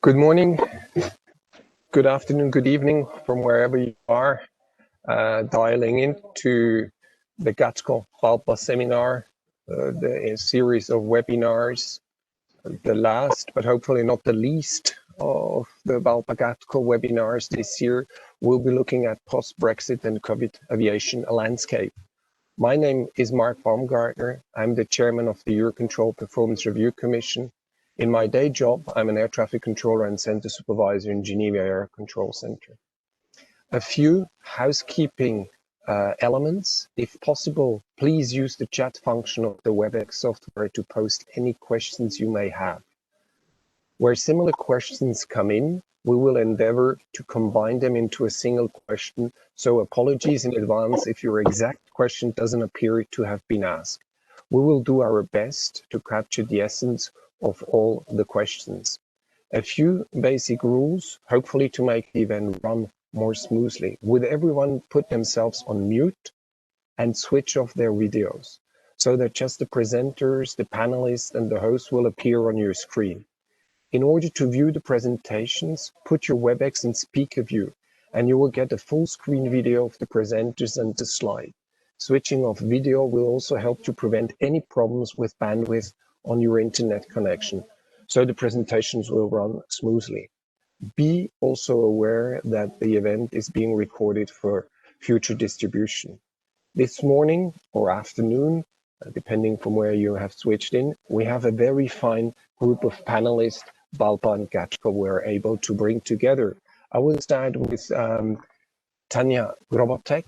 Good morning, good afternoon, good evening from wherever you are dialing in to the GATCO-BALPA seminar, the series of webinars, the last but hopefully not the least of the BALPA GATCO webinars this year. We'll be looking at post-Brexit and COVID aviation landscape. My name is Mark Baumgartner. I'm the chairman of the Eurocontrol Performance Review Commission. In my day job, I'm an air traffic controller and center supervisor in Geneva Air Control Center. A few housekeeping elements. If possible, please use the chat function of the WebEx software to post any questions you may have. Where similar questions come in, we will endeavor to combine them into a single question, so apologies in advance if your exact question doesn't appear to have been asked. We will do our best to capture the essence of all the questions. A few basic rules, hopefully to make the event run more smoothly. Would everyone put themselves on mute and switch off their videos so that just the presenters, the panelists, and the host will appear on your screen. In order to view the presentations, put your WebEx in speaker view, and you will get a full screen video of the presenters and the slide. Switching off video will also help to prevent any problems with bandwidth on your internet connection, so the presentations will run smoothly. Be also aware that the event is being recorded for future distribution. This morning or afternoon, depending from where you have switched in, we have a very fine group of panelists BALPA and GATCO were able to bring together. I will start with Tanya Grobotek.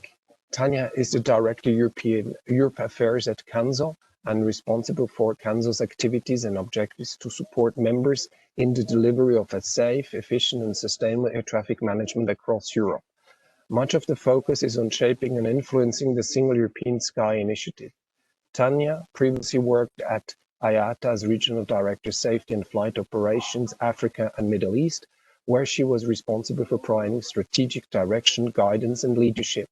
Tanya is the Director Europe Affairs at CANSO and responsible for CANSO's activities and objectives to support members in the delivery of a safe, efficient and sustainable air traffic management across Europe. Much of the focus is on shaping and influencing the Single European Sky initiative. Tanya previously worked at IATA as Regional Director, Safety and Flight Operations, Africa and Middle East, where she was responsible for providing strategic direction, guidance and leadership.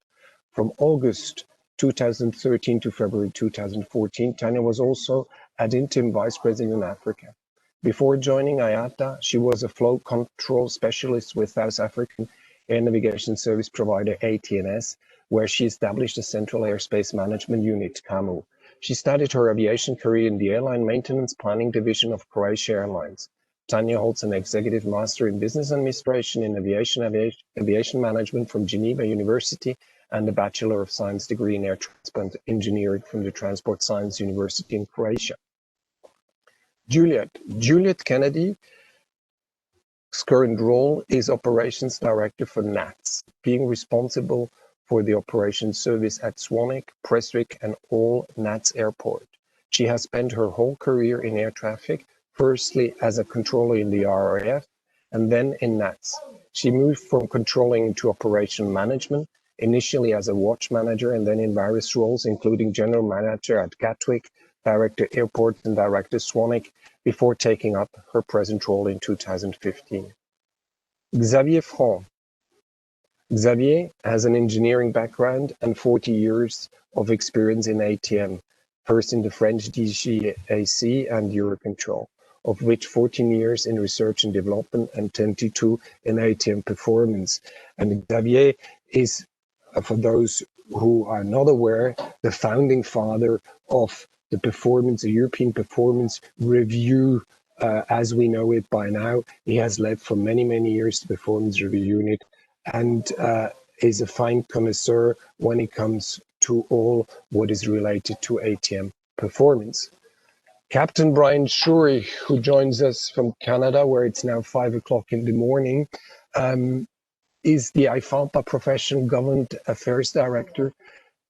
From August 2013 to February 2014, Tanya was also ad interim Vice President in Africa. Before joining IATA, she was a flow control specialist with South African air navigation service provider ATNS, where she established a Central Airspace Management Unit, CAMU. She started her aviation career in the Airline Maintenance Planning Division of Croatia Airlines. Tanya holds an Executive Master in Business Administration in Aviation Management from Geneva University and a Bachelor of Science degree in Air Transport Engineering from the Transport Science University in Croatia. Juliet Kennedy's current role is Operations Director for NATS, being responsible for the operations service at Swanwick, Prestwick and all NATS Airport. She has spent her whole career in air traffic, firstly as a controller in the RAF and then in NATS. She moved from controlling to operation management, initially as a watch manager and then in various roles, including general manager at Gatwick, director airport and director Swanwick, before taking up her present role in 2015. Xavier Franc. Xavier has an engineering background and 40 years of experience in ATM, first in the French DGAC and Eurocontrol, of which 14 years in research and development and 22 in ATM performance. And Xavier is, for those who are not aware, the founding father of the European Performance Review as we know it by now. He has led for many, many years the Performance Review Unit and is a fine connoisseur when it comes to all what is related to ATM performance. Captain Brian Shurey, who joins us from Canada, where it's now 5 o'clock in the morning, is the IFALPA Professional Government Affairs Director.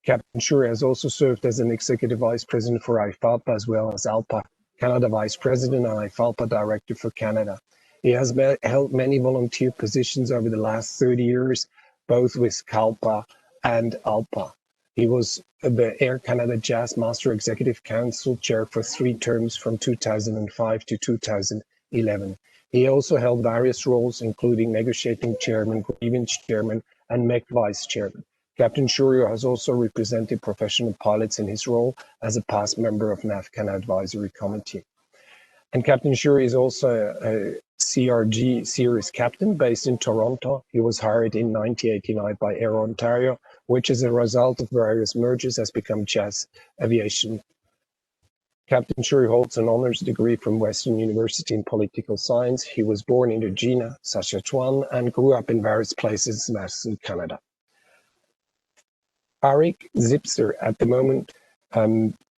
Captain Shurey has also served as an Executive Vice President for IFALPA, as well as ALPA Canada Vice President and IFALPA Director for Canada. He has held many volunteer positions over the last 30 years, both with CALPA and ALPA. He was the Air Canada Jazz Master Executive Council Chair for 3 terms from 2005 to 2011. He also held various roles, including Negotiating Chairman, Grievance Chairman, and MEC Vice Chairman. Captain Shurey has also represented professional pilots in his role as a past member of NAV Canada Advisory Committee. And Captain Shuri is also a CRG series captain based in Toronto. He was hired in 1989 by Air Ontario, which as a result of various mergers has become Jazz Aviation. Captain Shuri holds an honors degree from Western University in political science. He was born in Regina, Saskatchewan, and grew up in various places in Canada. Arik Zipser, at the moment,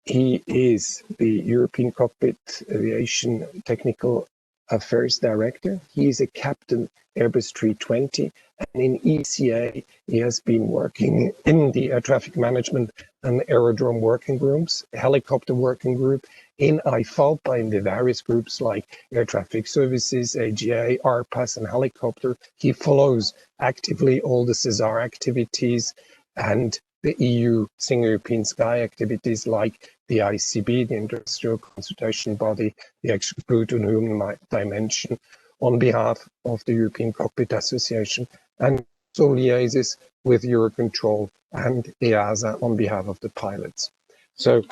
he is the European Cockpit Aviation Technical Affairs Director. He is a captain Airbus 320, and in ECA, he has been working in the air traffic management and aerodrome working groups, helicopter working group, in IFALPA, in the various groups like Air Traffic Services, AGA, ARPAS, and helicopter. He follows actively all the CESAR activities and the EU Single European Sky activities like the ICB, the Industrial Consultation Body, the Expert Group on Human Dimension, on behalf of the European Cockpit Association, and also liaises with Eurocontrol and EASA on behalf of the pilots. So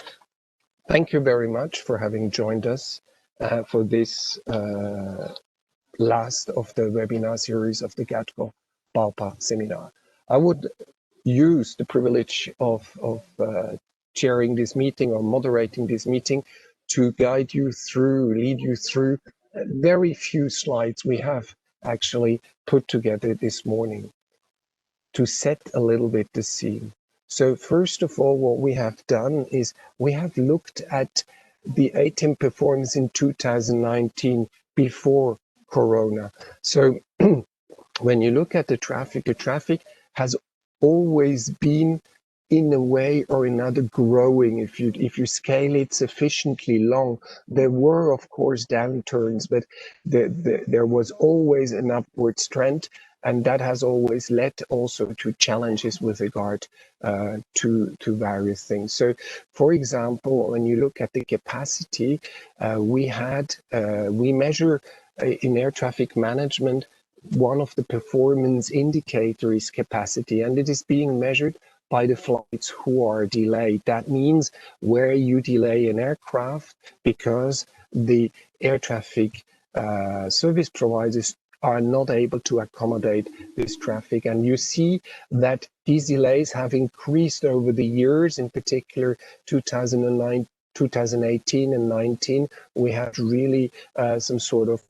thank you very much for having joined us for this last of the webinar series of the GATCO-BALPA seminar. I would use the privilege of chairing this meeting or moderating this meeting to guide you through, lead you through very few slides we have actually put together this morning to set a little bit the scene. So first of all, what we have done is we have looked at the ATM performance in 2019 before Corona. So when you look at the traffic has always been in a way or another growing. If you scale it sufficiently long, there were of course downturns, but there was always an upward trend, and that has always led also to challenges with regard to various things. So, for example, when you look at the capacity, we measure in air traffic management. One of the performance indicators is capacity, and it is being measured by the flights who are delayed. That means where you delay an aircraft because the air traffic service providers are not able to accommodate this traffic. And you see that these delays have increased over the years, in particular 2009, 2018 and 19, we had really some sort of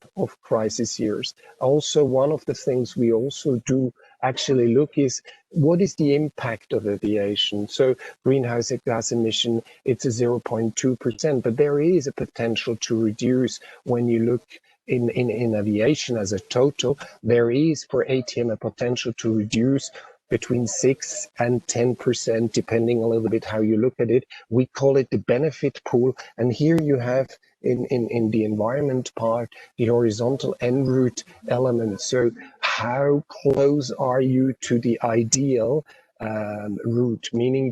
crisis years. Also, one of the things we also do actually look is what is the impact of aviation? So greenhouse gas emission, it's a 0.2%, but there is a potential to reduce when you look in aviation as a total. There is for ATM a potential to reduce between 6 and 10%, depending a little bit how you look at it. We call it the benefit pool. And here you have in the environment part, the horizontal en route element. So how close are you to the ideal route, meaning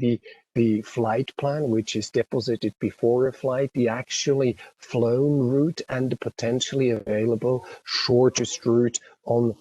the flight plan, which is deposited before a flight, the actually flown route, and the potentially available shortest route on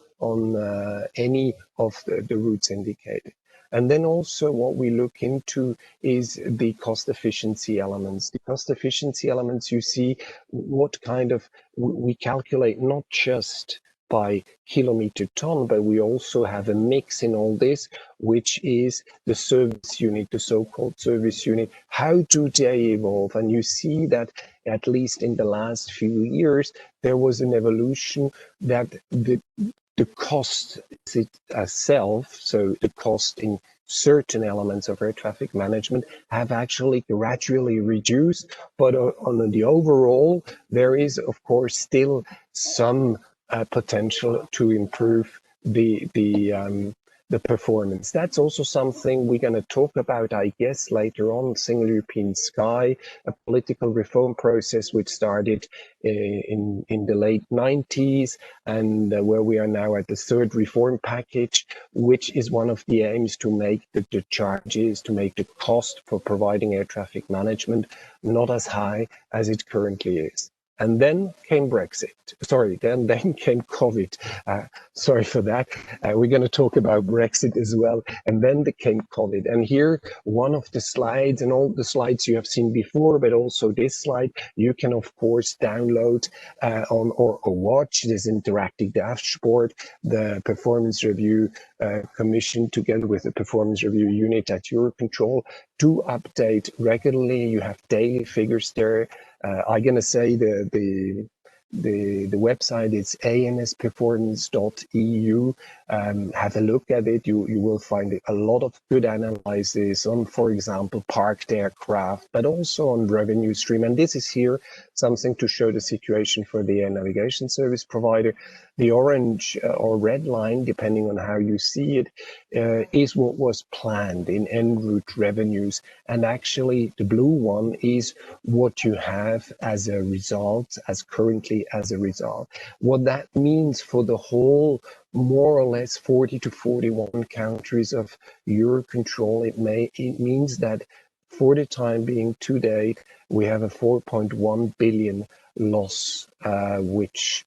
any of the routes indicated. And then also what we look into is the cost efficiency elements. The cost efficiency elements, you see what kind of, we calculate not just by kilometer ton, but we also have a mix in all this, which is the service unit, the so-called service unit. How do they evolve? And you see that at least in the last few years, there was an evolution that the cost itself, so the cost in certain elements of air traffic management have actually gradually reduced, but on the overall, there is of course still some potential to improve the performance. That's also something we're going to talk about, I guess, later on. Single European Sky, a political reform process which started in the late 90s, and where we are now at the third reform package, which is one of the aims to make the charges, to make the cost for providing air traffic management not as high as it currently is. And then came Brexit. Sorry, then came COVID. Sorry for that. We're going to talk about Brexit as well. And then came COVID. And here, one of the slides, and all the slides you have seen before, but also this slide, you can, of course, download or watch this interactive dashboard, the performance review commission together with the performance review unit at Eurocontrol to update regularly. You have daily figures there. I'm going to say the website is ansperformance.eu. Have a look at it. You will find a lot of good analysis on, for example, parked aircraft, but also on revenue stream. And this is here something to show the situation for the air navigation service provider. The orange or red line, depending on how you see it, is what was planned in en route revenues. And actually, the blue one is what you have as a result, as currently as a result. What that means for the whole, more or less 40 to 41 countries of Eurocontrol, it means that for the time being to date, we have a 4.1 billion loss, which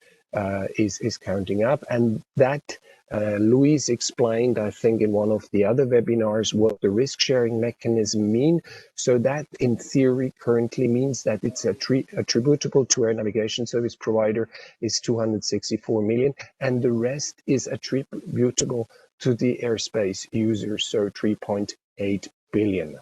is counting up. And that Luis explained, I think, in one of the other webinars, what the risk sharing mechanism mean. So that in theory currently means that it's attributable to air navigation service provider is 264 million, and the rest is attributable to the airspace users, so 3.8 billion.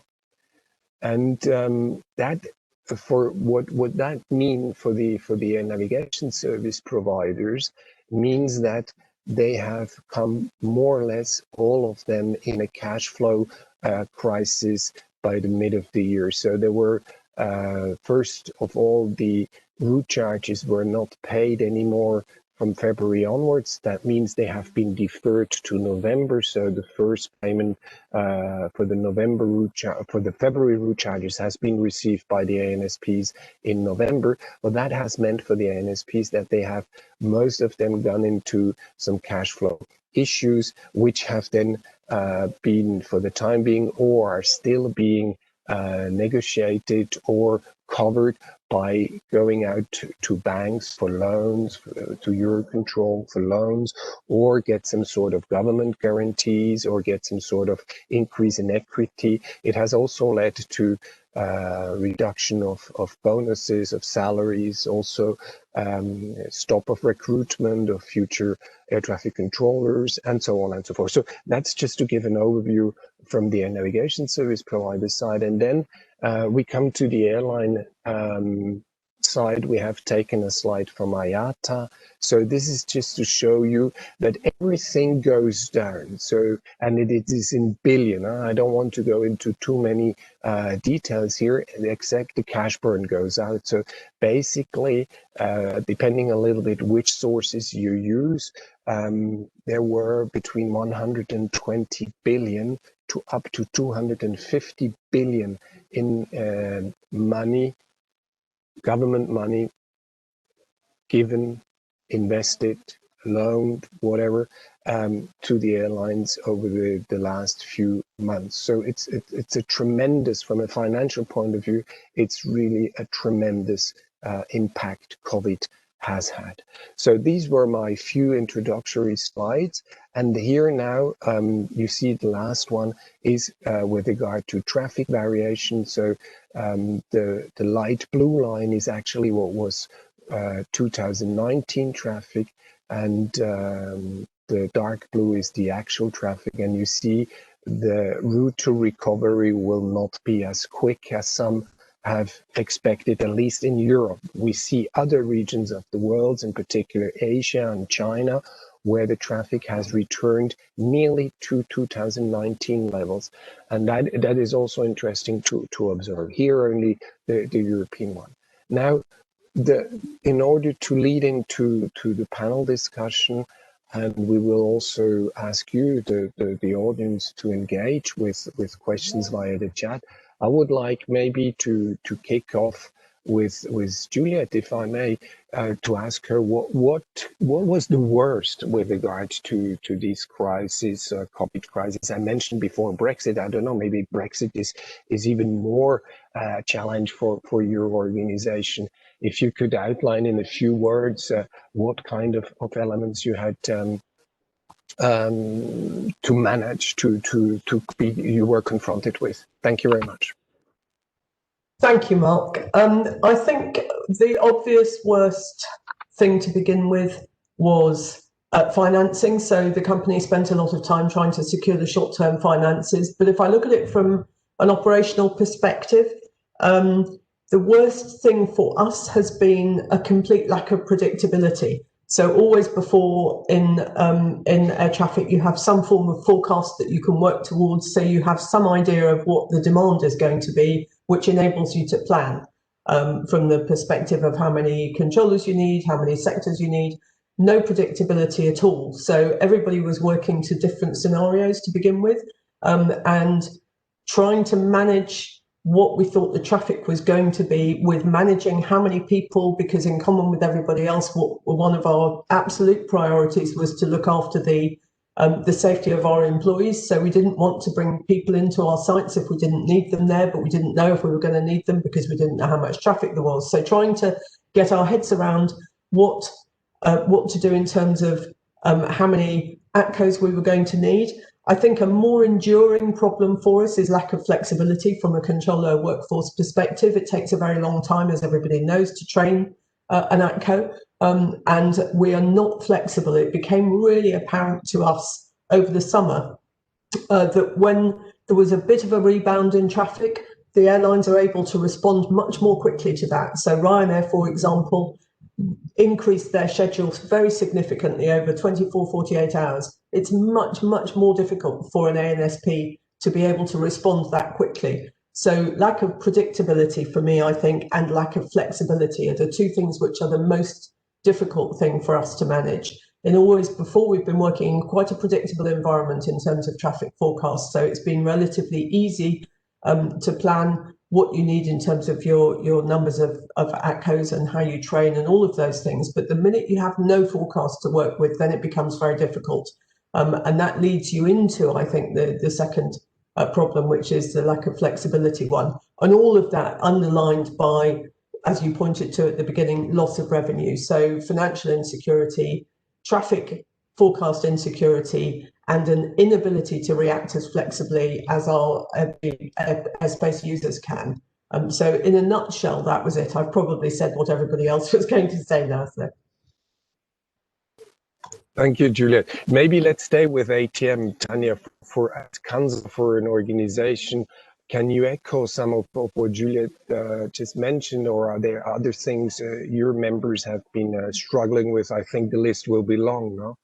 And that, for what that mean for the air navigation service providers means that they have come more or less all of them in a cash flow crisis by the mid of the year. So there were first of all, the route charges were not paid anymore from February onwards. That means they have been deferred to November. So the first payment for the November for the February route charges has been received by the ANSPs in November. Well, that has meant for the ANSPs that they have most of them gone into some cash flow issues, which have then been for the time being or are still being negotiated or covered by going out to banks for loans, to Eurocontrol for loans, or get some sort of government guarantees, or get some sort of increase in equity. It has also led to reduction of bonuses, of salaries, also stop of recruitment of future air traffic controllers, and so on and so forth. So that's just to give an overview from the air navigation service provider side. And then we come to the airline side. We have taken a slide from IATA. So this is just to show you that everything goes down. So, and it is in billion. I don't want to go into too many details here, except the cash burn goes out. So basically, depending a little bit which sources you use, there were between 120 billion to up to 250 billion in money, government money, given, invested, loaned, whatever, to the airlines over the last few months. So it's a tremendous, from a financial point of view, it's really a tremendous impact COVID has had. So these were my few introductory slides. And here now, you see the last one is with regard to traffic variation. So the light blue line is actually what was 2019 traffic, and the dark blue is the actual traffic. And you see the route to recovery will not be as quick as some have expected, at least in Europe. We see other regions of the world, in particular Asia and China, where the traffic has returned nearly to 2019 levels. And that is also interesting to observe. Here only the European one. Now, in order to lead into the panel discussion, and we will also ask you, the audience, to engage with questions via the chat. I would like maybe to kick off with Juliet, if I may, to ask her what was the worst with regard to these crises, COVID crisis. I mentioned before Brexit. I don't know, maybe Brexit is even more challenge for your organization. if you could outline in a few words what kind of elements you had to manage you were confronted with. Thank you very much. Thank you, Mark. I think the obvious worst thing to begin with was financing. So the company spent a lot of time trying to secure the short-term finances. But if I look at it from an operational perspective, the worst thing for us has been a complete lack of predictability. So always before in air traffic, you have some form of forecast that you can work towards. So you have some idea of what the demand is going to be, which enables you to plan from the perspective of how many controllers you need, how many sectors you need. No predictability at all. So everybody was working to different scenarios to begin with, and trying to manage what we thought the traffic was going to be with managing how many people, because in common with everybody else, one of our absolute priorities was to look after the safety of our employees. So we didn't want to bring people into our sites if we didn't need them there, but we didn't know if we were going to need them because we didn't know how much traffic there was. So trying to get our heads around what to do in terms of how many ATCOs we were going to need. I think a more enduring problem for us is lack of flexibility from a controller workforce perspective. It takes a very long time, as everybody knows, to train an ATCO, and we are not flexible. It became really apparent to us over the summer that when there was a bit of a rebound in traffic, the airlines are able to respond much more quickly to that. So Ryanair, for example, increased their schedules very significantly over 24, 48 hours. It's much, much more difficult for an ANSP to be able to respond that quickly. So lack of predictability for me, I think, and lack of flexibility are the two things which are the most difficult thing for us to manage. And always before, we've been working in quite a predictable environment in terms of traffic forecasts. So it's been relatively easy to plan what you need in terms of your numbers of ATCOs and how you train and all of those things. But the minute you have no forecast to work with, then it becomes very difficult. And that leads you into, I think, the second problem, which is the lack of flexibility one. And all of that underlined by, as you pointed to at the beginning, loss of revenue. So financial insecurity, traffic forecast insecurity, and an inability to react as flexibly as our airspace users can. So in a nutshell, that was it. I've probably said what everybody else was going to say now. So. Thank you, Juliet. Maybe let's stay with ATM, Tanya, for an organization. Can you echo some of what Juliet just mentioned, or are there other things your members have been struggling with? I think the list will be long, no?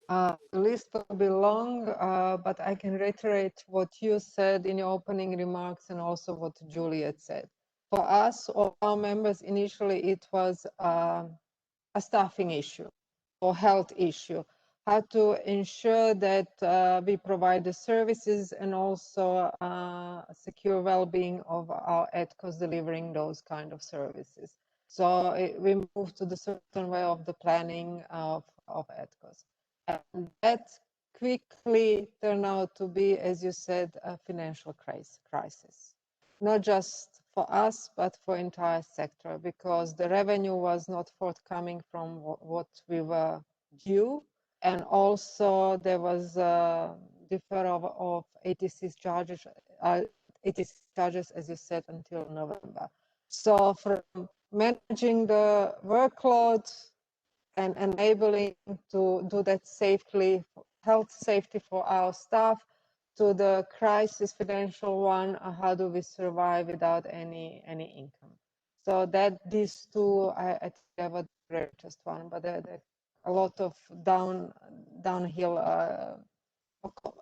The list will be long, but I can reiterate what you said in your opening remarks and also what Juliet said. For us, or our members, initially it was a staffing issue or health issue. How to ensure that we provide the services and also secure well-being of our ATCOs delivering those kind of services. So we moved to the certain way of the planning of ATCOs. And that quickly turned out to be, as you said, a financial crisis. Not just for us, but for entire sector, because the revenue was not forthcoming from what we were due. And also there was a deferral of ATC charges, as you said, until November. So from managing the workload and enabling to do that safely, health safety for our staff, to the crisis financial one, how do we survive without any income? So that these two, I think, were the greatest one, but there are a lot of downhill,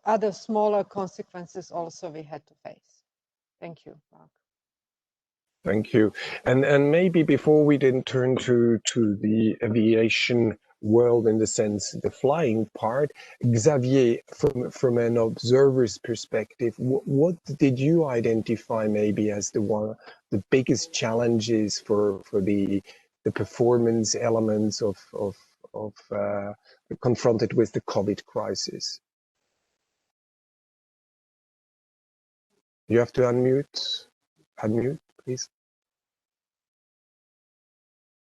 other smaller consequences also we had to face. Thank you, Mark. Thank you. And maybe before we then turn to the aviation world, in the sense the flying part, Xavier, from an observer's perspective, what did you identify maybe as the biggest challenges for the performance elements of confronted with the COVID crisis? You have to unmute, please.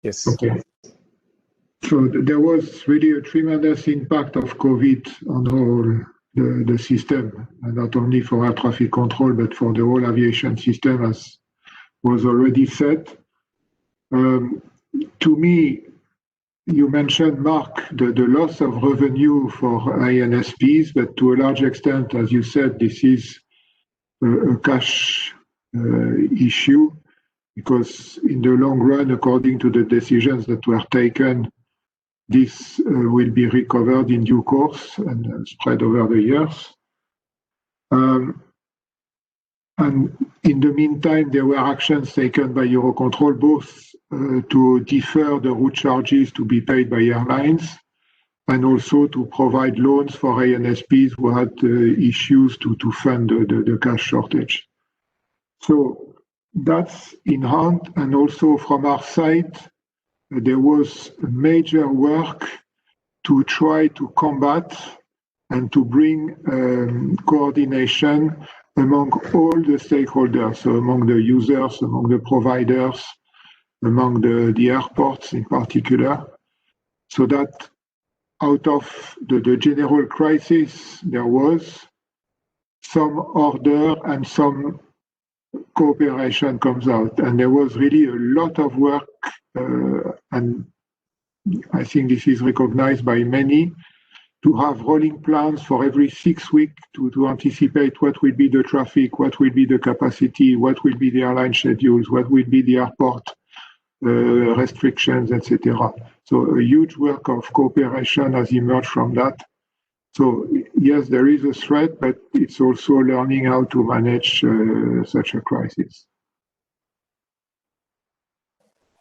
Yes. Okay. So there was really a tremendous impact of COVID on all the system, and not only for air traffic control, but for the whole aviation system, as was already said. To me, you mentioned, Mark, the loss of revenue for INSPs, but to a large extent, as you said, this is a cash issue, because in the long run, according to the decisions that were taken, this will be recovered in due course and spread over the years. And in the meantime, there were actions taken by Eurocontrol, both to defer the route charges to be paid by airlines, and also to provide loans for ANSPs who had issues to fund the cash shortage. So that's in hand, and also from our side, there was major work to try to combat and to bring coordination among all the stakeholders, so among the users, among the providers, among the airports in particular, so that out of the general crisis, there was some order and some cooperation comes out. And there was really a lot of work, and I think this is recognized by many, to have rolling plans for every 6 weeks to anticipate what will be the traffic, what will be the capacity, what will be the airline schedules, what will be the airport restrictions, etc. So a huge work of cooperation has emerged from that. So yes, there is a threat, but it's also learning how to manage such a crisis.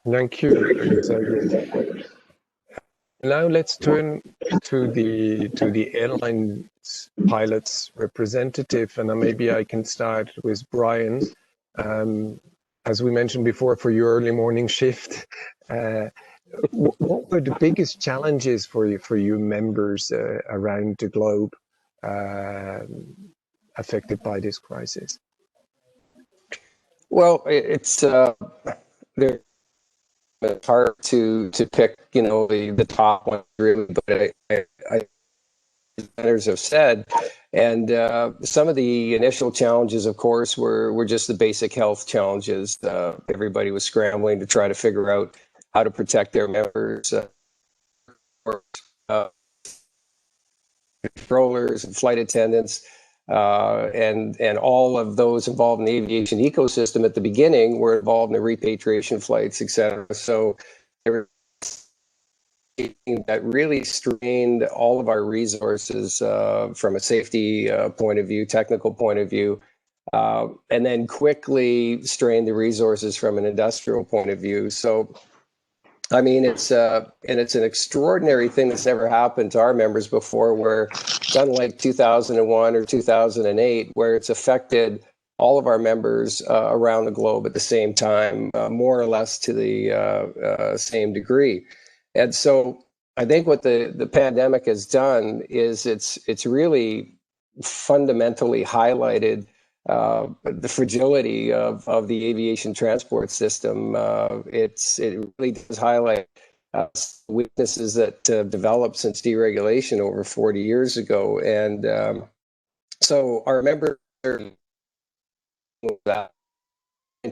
Thank you, Xavier. Now let's turn to the airline pilots representative, and maybe I can start with Brian. As we mentioned before, for your early morning shift, what were the biggest challenges for you members around the globe affected by this crisis? Well, it's hard to pick, the top one, really, but others have said, and some of the initial challenges, of course, were just the basic health challenges. Everybody was scrambling to try to figure out how to protect their members, controllers and flight attendants, and all of those involved in the aviation ecosystem at the beginning were involved in the repatriation flights, etc. So that really strained all of our resources from a safety point of view, technical point of view, and then quickly strained the resources from an industrial point of view. So, I mean, it's an extraordinary thing that's never happened to our members before, where it's unlike 2001 or 2008, where it's affected all of our members around the globe at the same time, more or less to the same degree. And so I think what the pandemic has done is it's really fundamentally highlighted the fragility of the aviation transport system. It really does highlight weaknesses that developed since deregulation over 40 years ago. And so our members are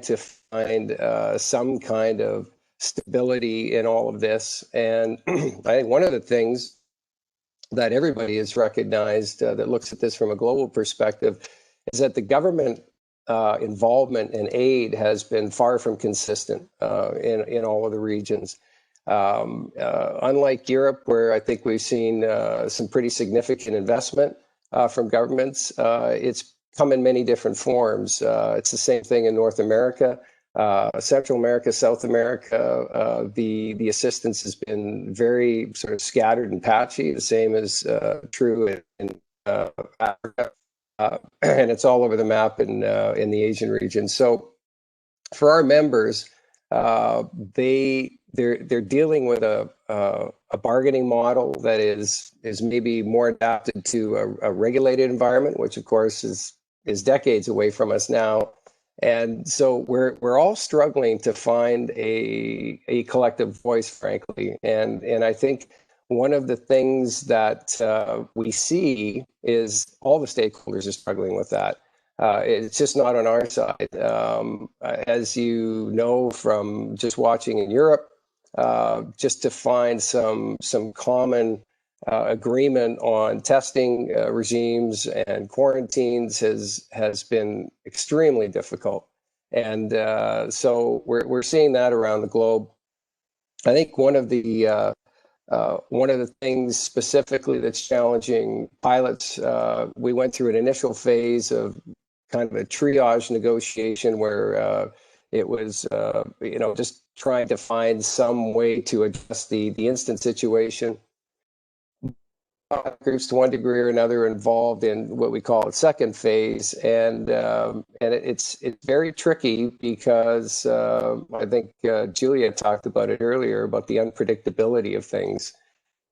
to find some kind of stability in all of this. And I think one of the things that everybody has recognized that looks at this from a global perspective is that the government involvement and aid has been far from consistent in all of the regions. Unlike Europe, where I think we've seen some pretty significant investment from governments, it's come in many different forms. It's the same thing in North America. Central America, South America, the assistance has been very sort of scattered and patchy. The same is true in Africa, and it's all over the map in the Asian region. So, for our members, they're dealing with a bargaining model that is maybe more adapted to a regulated environment, which of course is decades away from us now. And so we're all struggling to find a collective voice, frankly. And I think one of the things that we see is all the stakeholders are struggling with that. It's just not on our side. As you know from just watching in Europe, just to find some common agreement on testing regimes and quarantines has been extremely difficult. And so we're seeing that around the globe. I think one of the things specifically that's challenging pilots, we went through an initial phase of kind of a triage negotiation where it was, just trying to find some way to address the instant situation. Groups to one degree or another involved in what we call a second phase, and it's very tricky because I think Julia talked about it earlier about the unpredictability of things.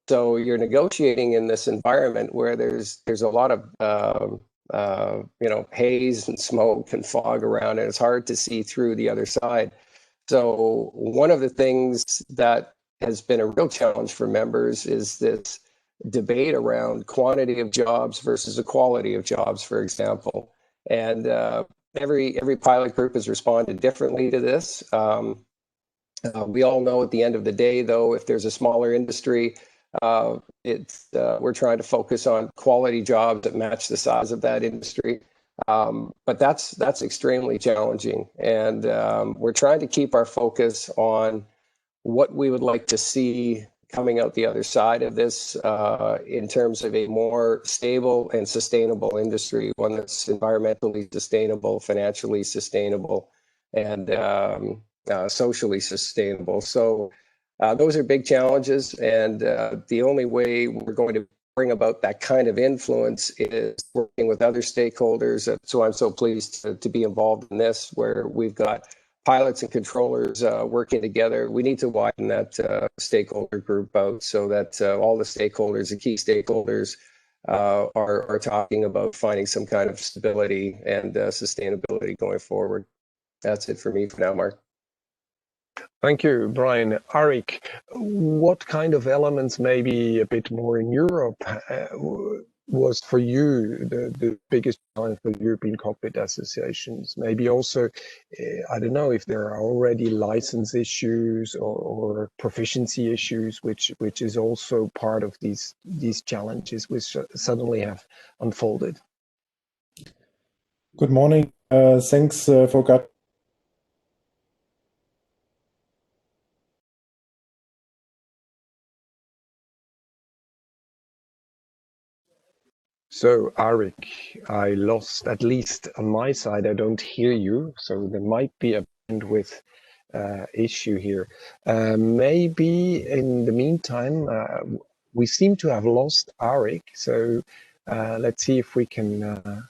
So you're negotiating in this environment where there's a lot of haze and smoke and fog around, and it's hard to see through the other side. So one of the things that has been a real challenge for members is this debate around quantity of jobs versus the quality of jobs, for example. And every pilot group has responded differently to this. We all know at the end of the day, though, if there's a smaller industry, we're trying to focus on quality jobs that match the size of that industry. But that's extremely challenging. And we're trying to keep our focus on what we would like to see coming out the other side of this in terms of a more stable and sustainable industry, one that's environmentally sustainable, financially sustainable, and socially sustainable. So those are big challenges, and the only way we're going to bring about that kind of influence is working with other stakeholders. So I'm so pleased to be involved in this, where we've got pilots and controllers working together. We need to widen that stakeholder group out so that all the stakeholders, the key stakeholders, are talking about finding some kind of stability and sustainability going forward. That's it for me for now, Mark. Thank you, Brian. Arik, what kind of elements, maybe a bit more in Europe, was for you the biggest challenge for European cockpit associations? Maybe also, I don't know if there are already license issues or proficiency issues, which is also part of these challenges which suddenly have unfolded. Good morning. Thanks for So, Arik, I lost, at least on my side, I don't hear you, so there might be a bandwidth issue here. Maybe in the meantime, we seem to have lost Arik, so let's see if we can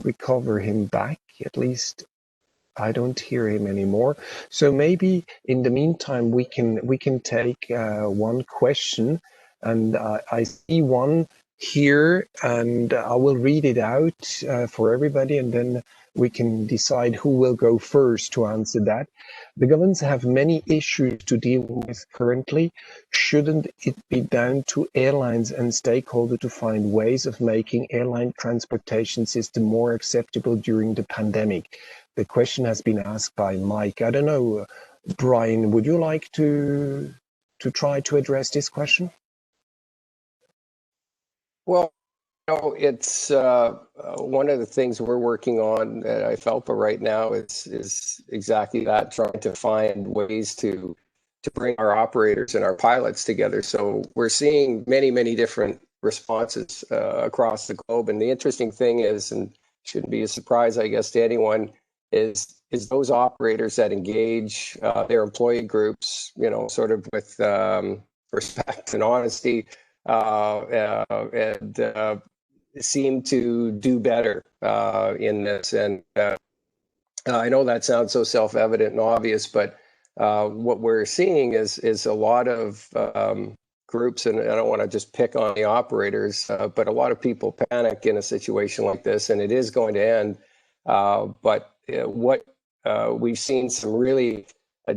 recover him back. At least I don't hear him anymore. So maybe in the meantime, we can take one question, and I see one here, and I will read it out for everybody, and then we can decide who will go first to answer that. The governments have many issues to deal with currently. Shouldn't it be down to airlines and stakeholders to find ways of making airline transportation system more acceptable during the pandemic? The question has been asked by Mike. I don't know, Brian, would you like to try to address this question? Well, it's one of the things we're working on at IFALPA right now is exactly that, trying to find ways to bring our operators and our pilots together. So we're seeing many different responses across the globe. And the interesting thing is, and shouldn't be a surprise, I guess, to anyone, is those operators that engage their employee groups, sort of with respect and honesty, and seem to do better in this. And I know that sounds so self-evident and obvious, but what we're seeing is a lot of groups, and I don't want to just pick on the operators, but a lot of people panic in a situation like this, and it is going to end. But what we've seen some really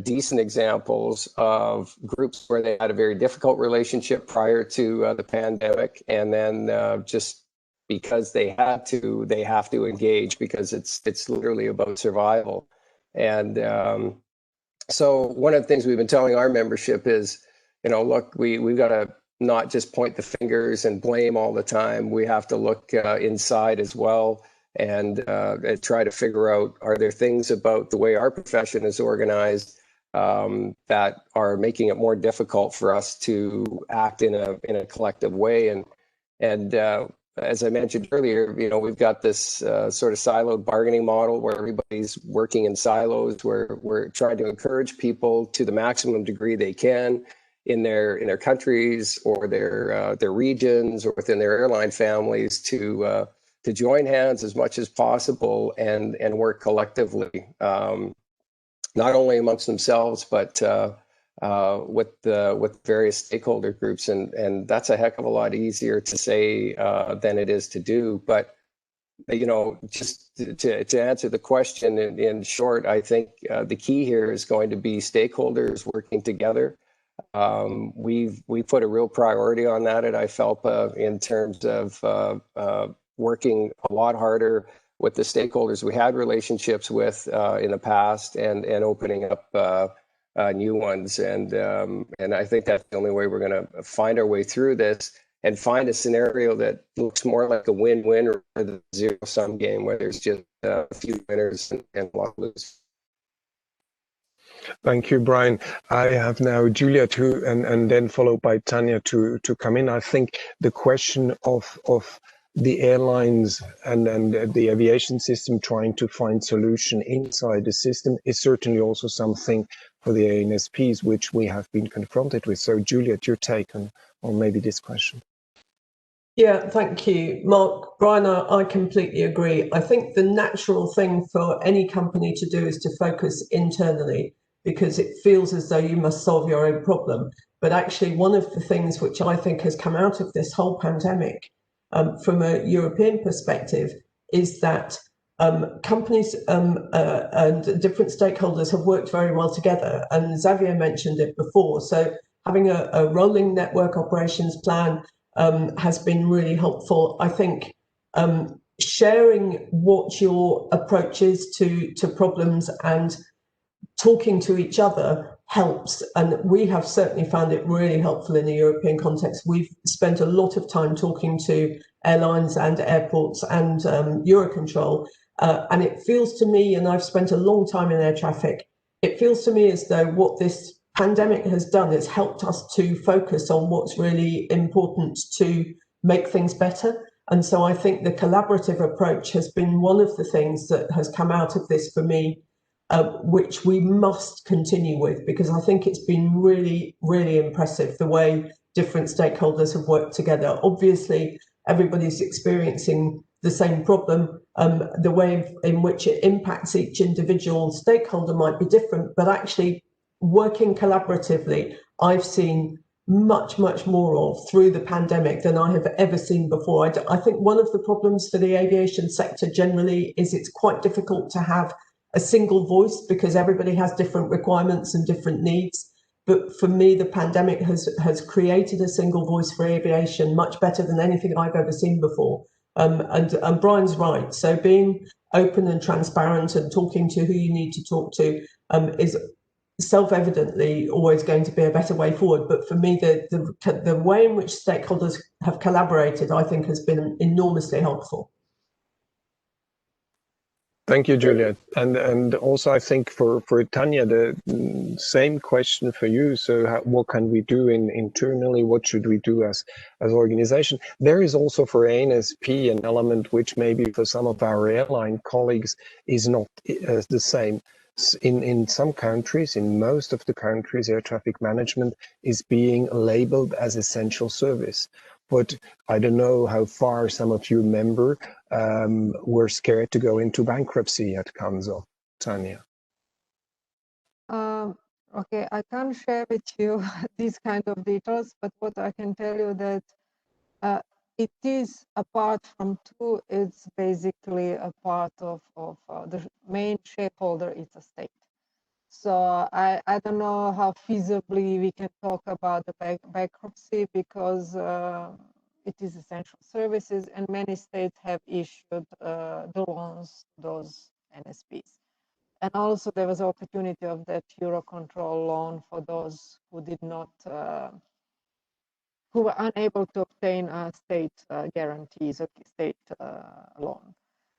decent examples of groups where they had a very difficult relationship prior to the pandemic, and then just because they have to engage because it's literally about survival. And so one of the things we've been telling our membership is, look, we've got to not just point the fingers and blame all the time. We have to look inside as well and try to figure out, are there things about the way our profession is organized that are making it more difficult for us to act in a collective way? And as I mentioned earlier, we've got this sort of siloed bargaining model where everybody's working in silos, where we're trying to encourage people to the maximum degree they can in their countries or their regions or within their airline families to join hands as much as possible and work collectively, not only amongst themselves, but with various stakeholder groups, and that's a heck of a lot easier to say than it is to do. But just to answer the question in short, I think the key here is going to be stakeholders working together. We put a real priority on that at IFALPA in terms of working a lot harder with the stakeholders we had relationships with in the past and opening up new ones. And I think that's the only way we're going to find our way through this and find a scenario that looks more like a win-win rather than a zero-sum game where there's just a few winners and a lot of losers. Thank you, Brian. I have now Julia and then followed by Tanya to come in. I think the question of the airlines and the aviation system trying to find solution inside the system is certainly also something for the ANSPs which we have been confronted with. So, Juliet, your take on maybe this question. Yeah, thank you, Mark. Brian, I completely agree. I think the natural thing for any company to do is to focus internally, because it feels as though you must solve your own problem. But actually, one of the things which I think has come out of this whole pandemic from a European perspective is that companies and different stakeholders have worked very well together. And Xavier mentioned it before. So having a rolling network operations plan has been really helpful. I think sharing what your approach is to problems and talking to each other helps, and we have certainly found it really helpful in the European context. We've spent a lot of time talking to airlines and airports and Eurocontrol, and it feels to me, and I've spent a long time in air traffic, it feels to me as though what this pandemic has done is helped us to focus on what's really important to make things better. And so I think the collaborative approach has been one of the things that has come out of this for me, which we must continue with, because I think it's been really, really impressive the way different stakeholders have worked together. Obviously, everybody's experiencing the same problem. The way in which it impacts each individual stakeholder might be different, but actually working collaboratively, I've seen much, much more of through the pandemic than I have ever seen before. I think one of the problems for the aviation sector generally is it's quite difficult to have a single voice because everybody has different requirements and different needs. But for me, the pandemic has created a single voice for aviation much better than anything I've ever seen before. And Brian's right. So being open and transparent and talking to who you need to talk to is self-evidently always going to be a better way forward. But for me, the way in which stakeholders have collaborated, I think, has been enormously helpful. Thank you, Juliet. And also, I think for Tanya, the same question for you. So what can we do internally? What should we do as organization? There is also for ANSP an element which maybe for some of our airline colleagues is not the same. In some countries, in most of the countries, air traffic management is being labeled as essential service. But I don't know how far some of you remember were scared to go into bankruptcy at CANSO. Tanya. Okay, I can't share with you these kind of details, but what I can tell you that it is apart from two, it's basically a part of the main shareholder is the state. So I don't know how feasibly we can talk about the bankruptcy because it is essential services and many states have issued the loans to those NSPs. And also there was opportunity of that Eurocontrol loan for those who did not, who were unable to obtain state guarantees or state loan.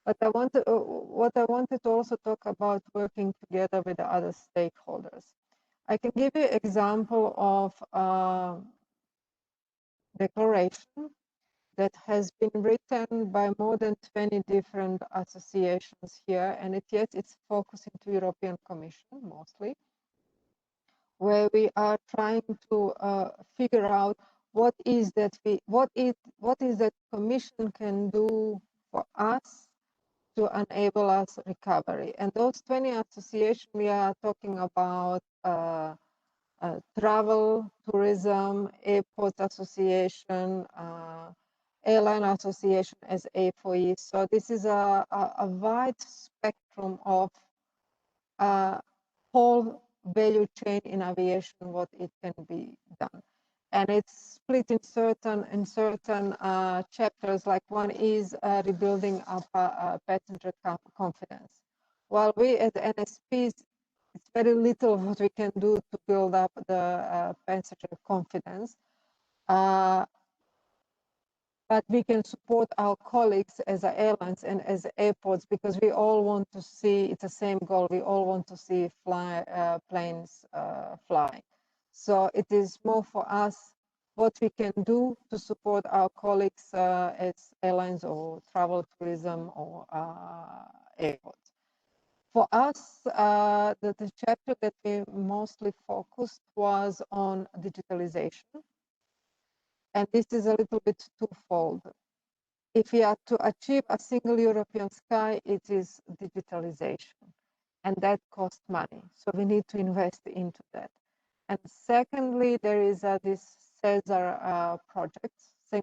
But what I wanted to also talk about working together with the other stakeholders. I can give you an example of declaration that has been written by more than 20 different associations here, and yet it's focusing to European Commission mostly, where we are trying to figure out what is that Commission can do for us to enable us recovery. And those 20 associations, we are talking about travel, tourism, airport association, airline association as A4E. So this is a wide spectrum of whole value chain in aviation, what it can be done. And it's split in certain chapters, like one is rebuilding up passenger confidence. While we at NSPs, it's very little what we can do to build up the passenger confidence. But we can support our colleagues as airlines and as airports because we all want to see, it's the same goal, we all want to see planes flying. So it is more for us what we can do to support our colleagues as airlines or travel tourism or airports. For us, the chapter that we mostly focused was on digitalization. And this is a little bit twofold. If we are to achieve a single European sky, it is digitalization, and that costs money. So we need to invest into that. And secondly, there is this CESAR project,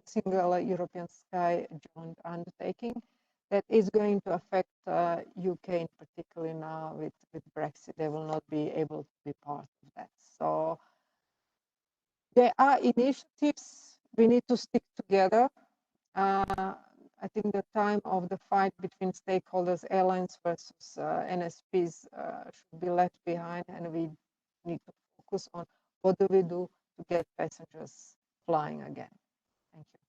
Single European Sky Joint Undertaking, that is going to affect UK in particular now with Brexit. They will not be able to be part of that. So there are initiatives. We need to stick together. I think the time of the fight between stakeholders, airlines versus NSPs should be left behind, and we need to focus on what do we do to get passengers flying again. Thank you.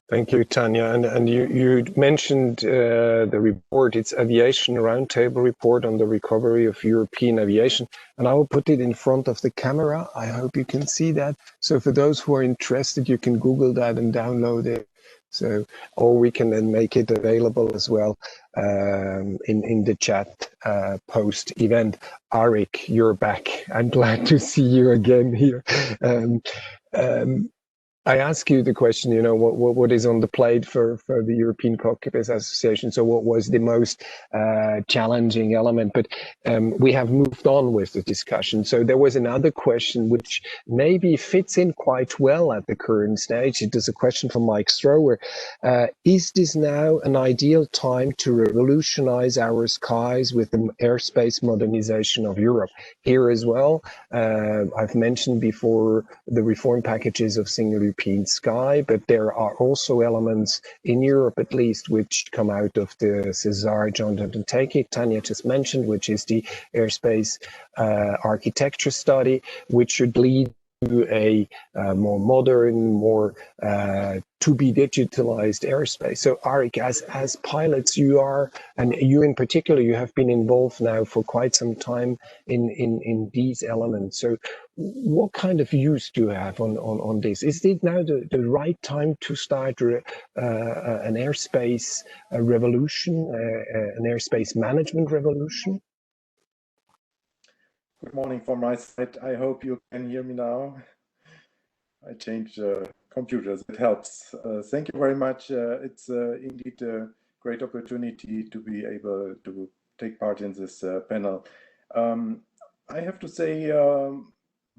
Thank you, Tanya. And you mentioned the report. It's Aviation Roundtable Report on the Recovery of European Aviation. And I will put it in front of the camera. I hope you can see that. So for those who are interested, you can Google that and download it. So, or we can then make it available as well in the chat post-event. Arik, you're back. I'm glad to see you again here. I ask you the question, you know, what is on the plate for the European Cockpit Association? So what was the most challenging element? But we have moved on with the discussion. So there was another question which maybe fits in quite well at the current stage. It is a question from Mike Strower. Is this now an ideal time to revolutionize our skies with the airspace modernization of Europe? Here as well, I've mentioned before the reform packages of Single European Sky, but there are also elements in Europe, at least, which come out of the CESAR joint undertaking Tanya just mentioned, which is the airspace architecture study, which should lead to a more modern, more to be digitalized airspace. So Arik, as pilots, you are, and you in particular, you have been involved now for quite some time in these elements. So what kind of views do you have on this? Is it now the right time to start an airspace revolution, an airspace management revolution? Good morning from my side. I hope you can hear me now. I changed computers, it helps. Thank you very much. It's indeed a great opportunity to be able to take part in this panel. I have to say,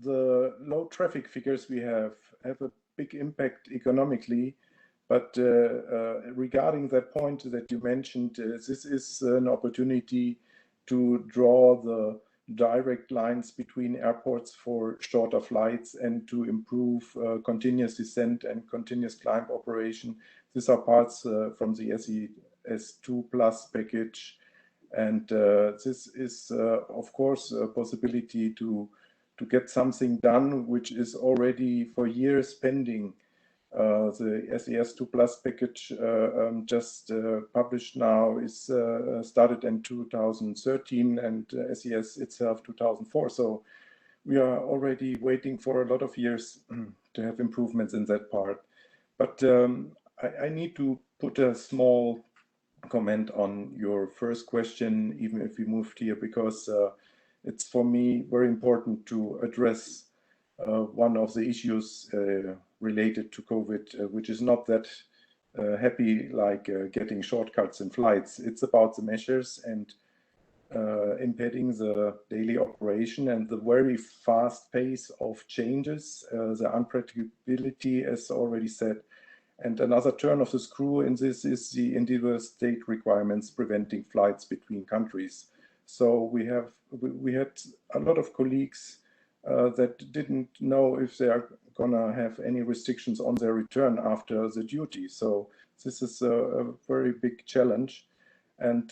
the low traffic figures we have a big impact economically. But regarding that point that you mentioned, this is an opportunity to draw the direct lines between airports for shorter flights and to improve continuous descent and continuous climb operation. These are parts from the SES2 Plus package. And this is, of course, a possibility to get something done, which is already for years pending. The SES2 Plus package just published now is started in 2013 and SES itself 2004. So we are already waiting for a lot of years to have improvements in that part. But I need to put a small comment on your first question, even if we moved here, because it's for me very important to address one of the issues related to COVID, which is not that happy like getting shortcuts in flights. It's about the measures and impeding the daily operation and the very fast pace of changes, the unpredictability, as already said. And another turn of the screw in this is the individual state requirements preventing flights between countries. So we had a lot of colleagues that didn't know if they are gonna have any restrictions on their return after the duty. So this is a very big challenge. And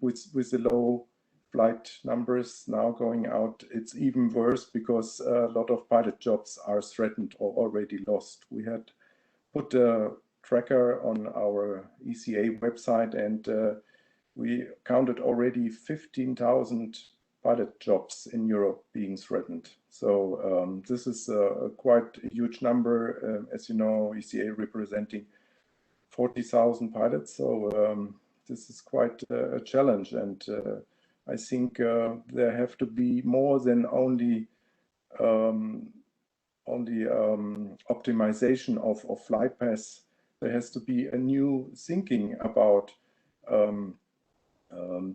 with the low flight numbers now going out, it's even worse because a lot of pilot jobs are threatened or already lost. We had put a tracker on our ECA website and we counted already 15,000 pilot jobs in Europe being threatened. So this is quite a huge number, as you know, ECA representing 40,000 pilots. So this is quite a challenge. And I think there have to be more than only optimization of flight paths. There has to be a new thinking about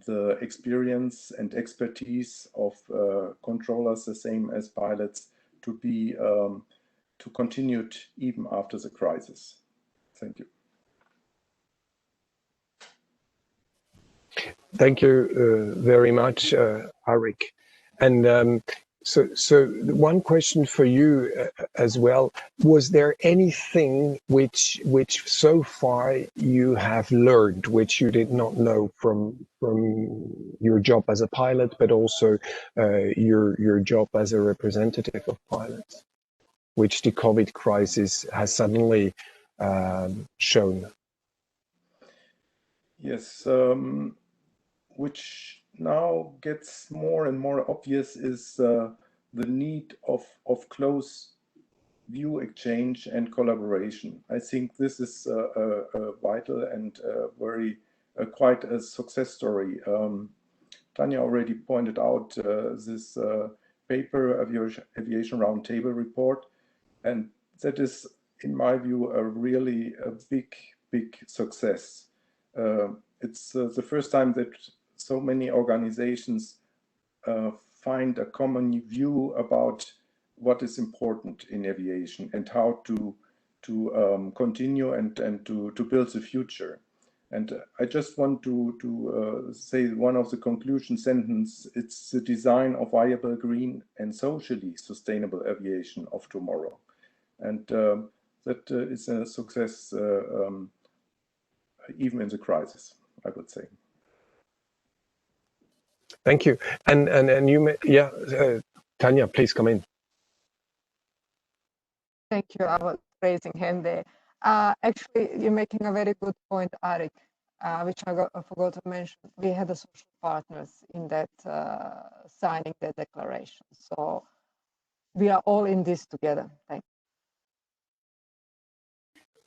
the experience and expertise of controllers, the same as pilots, to be to continued even after the crisis. Thank you. Thank you very much, Arik. And so one question for you as well: was there anything which so far you have learned which you did not know from your job as a pilot, but also your job as a representative of pilots, which the COVID crisis has suddenly shown? Yes, which now gets more and more obvious is the need of close view exchange and collaboration. I think this is vital and very quite a success story. Tanya already pointed out this paper, Aviation Roundtable report, and that is, in my view, really a big success. It's the first time that so many organizations find a common view about what is important in aviation and how to continue and to build the future. And I just want to say one of the conclusion sentence: it's the design of viable, green and socially sustainable aviation of tomorrow. And that is a success even in the crisis, I would say. Thank you. And you, yeah, Tanya, please come in. Thank you. I was raising hand there. Actually, you're making a very good point, Arik, which I forgot to mention. We had the social partners in that signing the declaration. So we are all in this together. Thank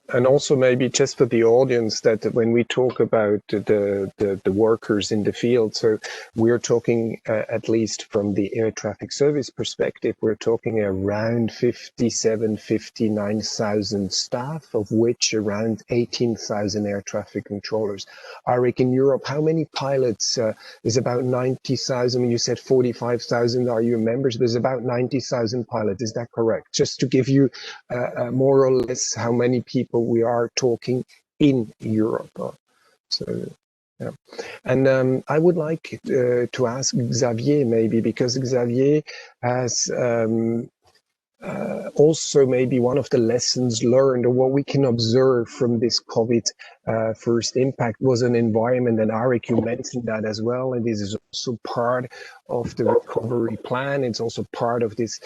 you. And also maybe just for the audience that when we talk about the workers in the field, so we're talking at least from the air traffic service perspective, we're talking around 59,000 staff, of which around 18,000 air traffic controllers. Arik, in Europe, how many pilots? Is about 90,000. You said 45,000 are your members. There's about 90,000 pilots. Is that correct? Just to give you more or less how many people we are talking in Europe. So, yeah. And I would like to ask Xavier maybe, because Xavier has also maybe one of the lessons learned or what we can observe from this COVID first impact was an environment, and Arik, you mentioned that as well, and this is also part of the recovery plan. It's also part of this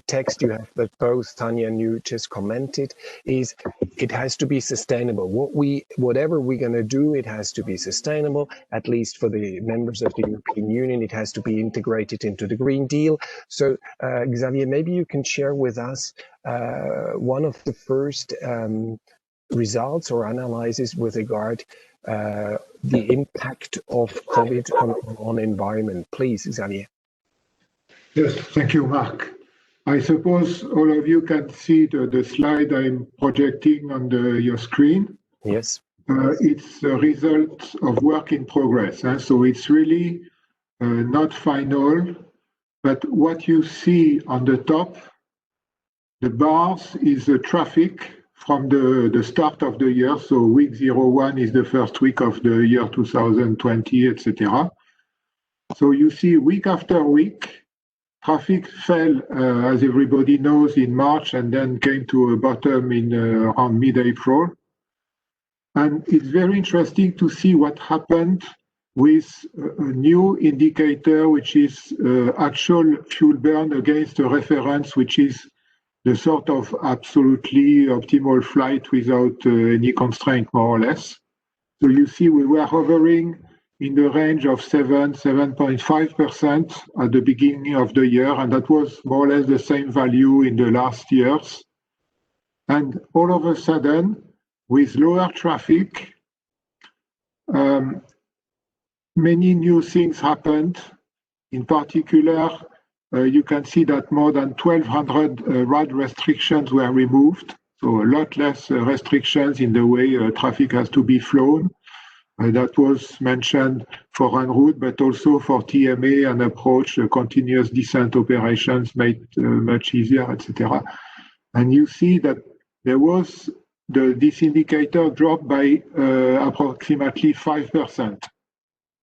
text you have that both Tanya and you just commented, is it has to be sustainable. Whatever we're going to do, it has to be sustainable, at least for the members of the European Union. It has to be integrated into the Green Deal. So Xavier, maybe you can share with us one of the first results or analyses with regard the impact of COVID on environment. Please, Xavier. Yes, thank you, Mark. I suppose all of you can see the slide I'm projecting on your screen. Yes. It's a result of work in progress. So it's really not final, but what you see on the top, the bars is the traffic from the start of the year. So week 01 is the first week of the year 2020, etc. So you see week after week, traffic fell, as everybody knows, in March and then came to a bottom in around mid-April. And it's very interesting to see what happened with a new indicator, which is actual fuel burn against a reference, which is the sort of absolutely optimal flight without any constraint, more or less. So you see we were hovering in the range of 7.5% at the beginning of the year, and that was more or less the same value in the last years. And all of a sudden, with lower traffic, many new things happened. In particular, you can see that more than 1,200 RAD restrictions were removed, so a lot less restrictions in the way traffic has to be flown. That was mentioned for en route, but also for TMA and approach, continuous descent operations made much easier, etc. And you see that there was this indicator dropped by approximately 5%.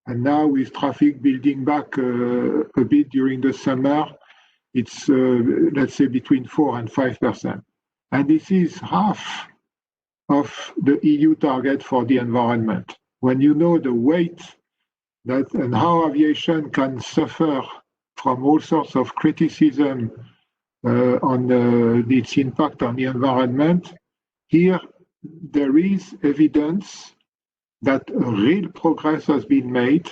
And now with traffic building back a bit during the summer, it's, let's say, between 4 and 5%. And this is half of the EU target for the environment. When you know the weight that and how aviation can suffer from all sorts of criticism on its impact on the environment, here there is evidence that real progress has been made.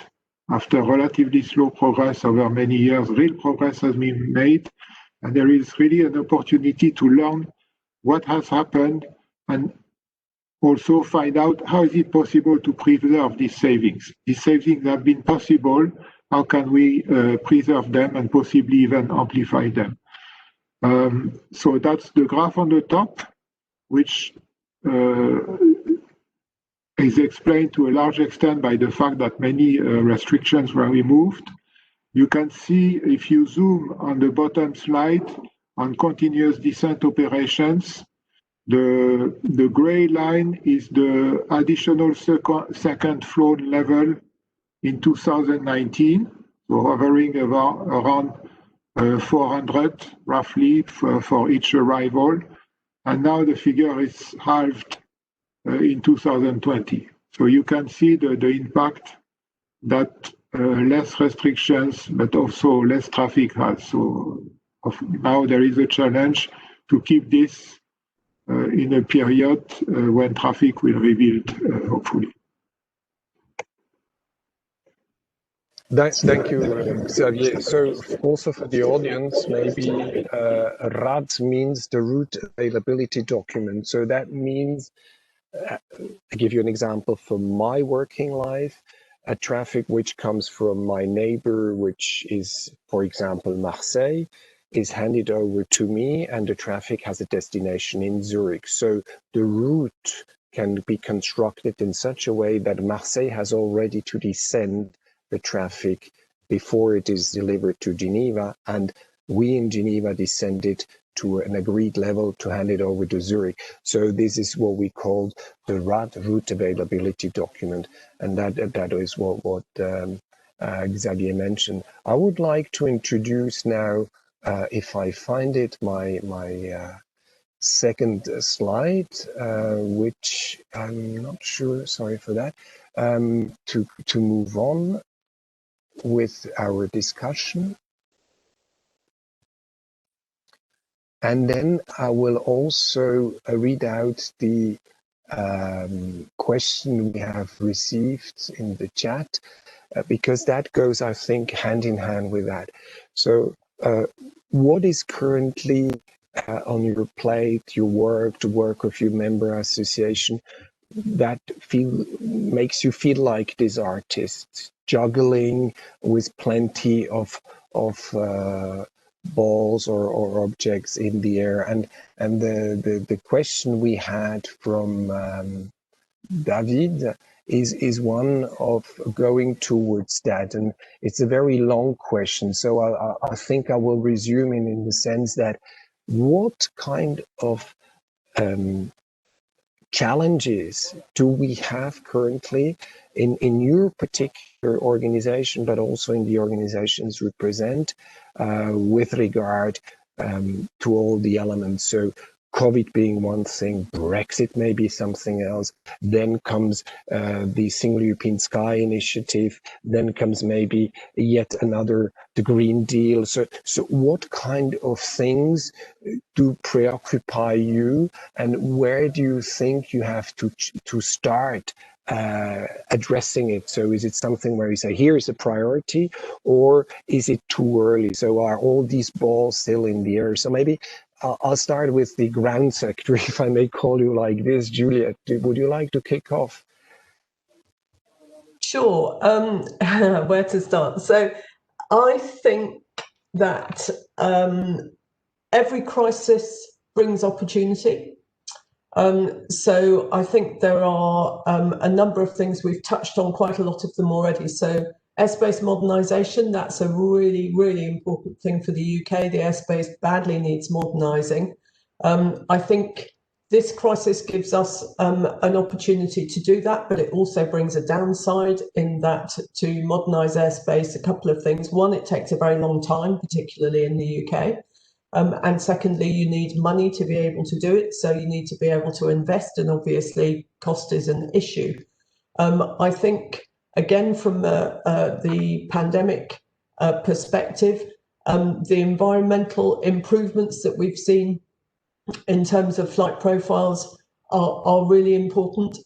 After relatively slow progress over many years, real progress has been made, and there is really an opportunity to learn what has happened and also find out how is it possible to preserve these savings. These savings have been possible. How can we preserve them and possibly even amplify them? So that's the graph on the top, which is explained to a large extent by the fact that many restrictions were removed. You can see, if you zoom on the bottom slide, on continuous descent operations, the gray line is the additional second flown level in 2019, so hovering around 400 roughly for each arrival. And now the figure is halved in 2020. So you can see the impact that less restrictions, but also less traffic has. So now there is a challenge to keep this in a period when traffic will rebuild, hopefully. Thank you, Xavier. So also for the audience, maybe RAD means the route availability document. So that means, to give you an example from my working life, a traffic which comes from my neighbor, which is, for example, Marseille, is handed over to me, and the traffic has a destination in Zurich. So the route can be constructed in such a way that Marseille has already to descend the traffic before it is delivered to Geneva, and we in Geneva descend it to an agreed level to hand it over to Zurich. So this is what we call the RAD route availability document, and that is what Xavier mentioned. I would like to introduce now, if I find it, my second slide, which I'm not sure. Sorry for that. To move on with our discussion. And then I will also read out the question we have received in the chat, because that goes, I think, hand in hand with that. So what is currently on your plate, your work, the work of your member association, that makes you feel like this artist, juggling with plenty of balls or objects in the air? And the question we had from David is one of going towards that, and it's a very long question. So I think I will resume in the sense that what kind of challenges do we have currently in your particular organization, but also in the organizations represent, with regard to all the elements? So COVID being one thing, Brexit may be something else, then comes the Single European Sky Initiative, then comes maybe yet another, the Green Deal. So what kind of things do preoccupy you, and where do you think you have to start addressing it? So is it something where you say, here is a priority, or is it too early? So are all these balls still in the air? So maybe I'll start with the ground sector, if I may call you like this. Juliet, would you like to kick off? Sure. Where to start? So I think that every crisis brings opportunity. So I think there are a number of things. We've touched on quite a lot of them already. So airspace modernisation, that's a really, really important thing for the UK. The airspace badly needs modernising. I think this crisis gives us an opportunity to do that, but it also brings a downside in that to modernise airspace, a couple of things. One, it takes a very long time, particularly in the UK. And secondly, you need money to be able to do it. So you need to be able to invest, and obviously cost is an issue. I think, again, from the pandemic perspective, the environmental improvements that we've seen in terms of flight profiles are really important.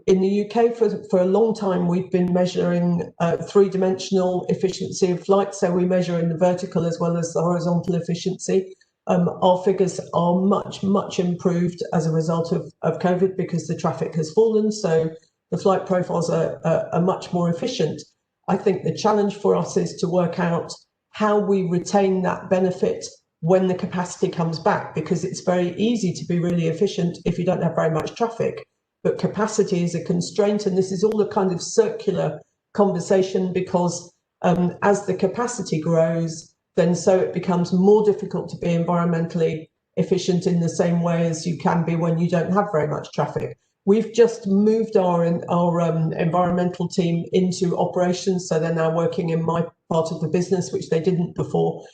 In the UK, for a long time, we've been measuring three-dimensional efficiency of flight. So we measure in the vertical as well as the horizontal efficiency. Our figures are much, much improved as a result of COVID, because the traffic has fallen. So the flight profiles are much more efficient. I think the challenge for us is to work out how we retain that benefit when the capacity comes back, because it's very easy to be really efficient if you don't have very much traffic, but capacity is a constraint. And this is all a kind of circular conversation, because as the capacity grows, then so it becomes more difficult to be environmentally efficient in the same way as you can be when you don't have very much traffic. We've just moved our environmental team into operations, so they're now working in my part of the business, which they didn't before.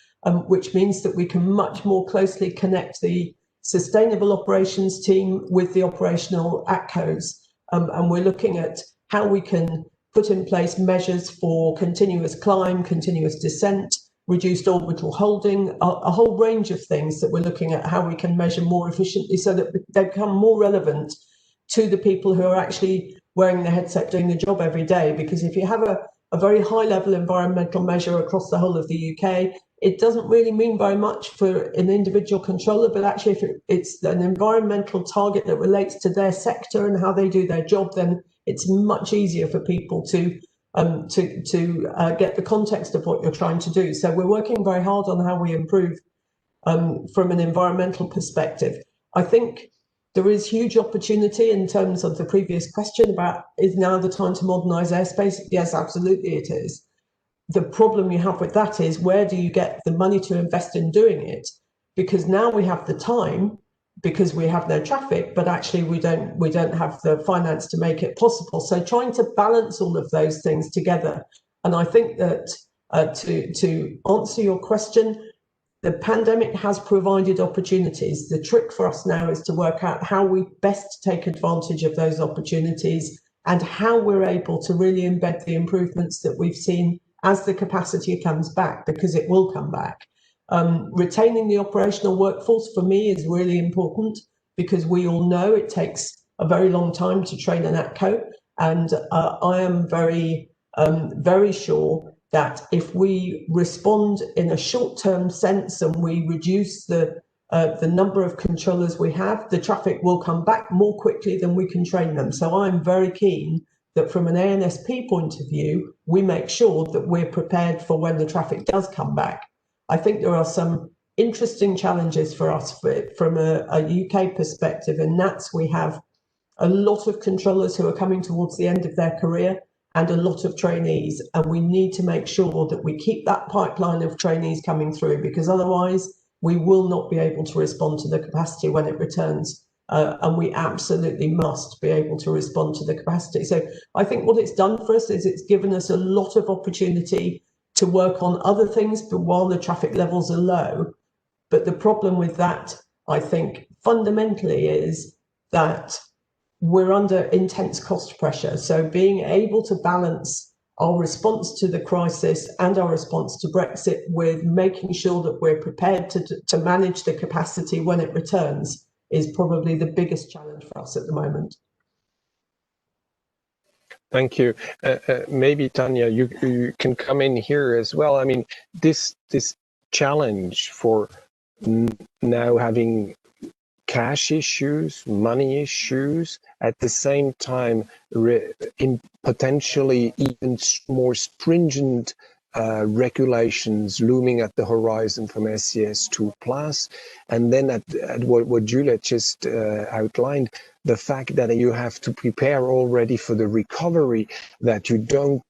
Which means that we can much more closely connect the sustainable operations team with the operational ATCOs. And we're looking at how we can put in place measures for continuous climb, continuous descent, reduced orbital holding, a whole range of things that we're looking at how we can measure more efficiently so that they become more relevant to the people who are actually wearing the headset doing the job every day. Because if you have a very high level environmental measure across the whole of the UK. It doesn't really mean very much for an individual controller, but actually if it's an environmental target that relates to their sector and how they do their job, then it's much easier for people to get the context of what you're trying to do. So we're working very hard on how we improve from an environmental perspective. I think there is huge opportunity in terms of the previous question about, is now the time to modernise airspace? Yes, absolutely it is. The problem you have with that is, where do you get the money to invest in doing it? Because now we have the time, because we have no traffic, but actually we don't have the finance to make it possible. So trying to balance all of those things together. And I think that to answer your question, the pandemic has provided opportunities. The trick for us now is to work out how we best take advantage of those opportunities and how we're able to really embed the improvements that we've seen as the capacity comes back, because it will come back. Retaining the operational workforce for me is really important, because we all know it takes a very long time to train an ATCO, and I am very sure that if we respond in a short-term sense and we reduce the number of controllers we have, the traffic will come back more quickly than we can train them. So I'm very keen that from an ANSP point of view, we make sure that we're prepared for when the traffic does come back. I think there are some interesting challenges for us from a UK perspective, and that's we have a lot of controllers who are coming towards the end of their career and a lot of trainees, and we need to make sure that we keep that pipeline of trainees coming through, because otherwise we will not be able to respond to the capacity when it returns. And we absolutely must be able to respond to the capacity. So I think what it's done for us is it's given us a lot of opportunity to work on other things, but while the traffic levels are low. But the problem with that, I think, fundamentally is that we're under intense cost pressure. So being able to balance our response to the crisis and our response to Brexit with making sure that we're prepared to manage the capacity when it returns is probably the biggest challenge for us at the moment. Thank you. Maybe Tanya, you can come in here as well. I mean, this challenge for now having cash issues, money issues, at the same time in potentially even more stringent regulations looming at the horizon from SCS 2+, and then at what Juliet just outlined, the fact that you have to prepare already for the recovery, that you don't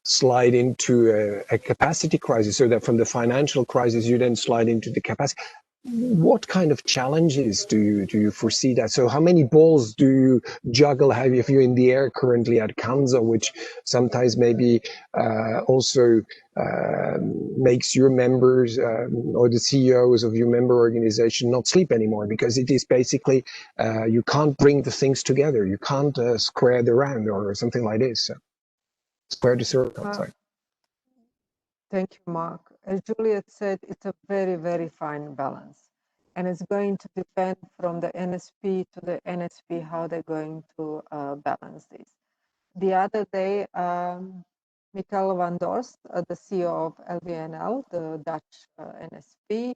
slide into a capacity crisis, so that from the financial crisis you then slide into the capacity. What kind of challenges do you foresee that? So how many balls do you juggle if you're in the air currently at Kansa, which sometimes maybe also makes your members or the CEOs of your member organization not sleep anymore, because it is basically you can't bring the things together. You can't square the round or something like this. So square the circle. Sorry. Thank you, Mark. As Juliet said, it's a very, very fine balance. And it's going to depend from the NSP to the NSP how they're going to balance this. The other day, Michael van Dorst, the CEO of LVNL, the Dutch NSP,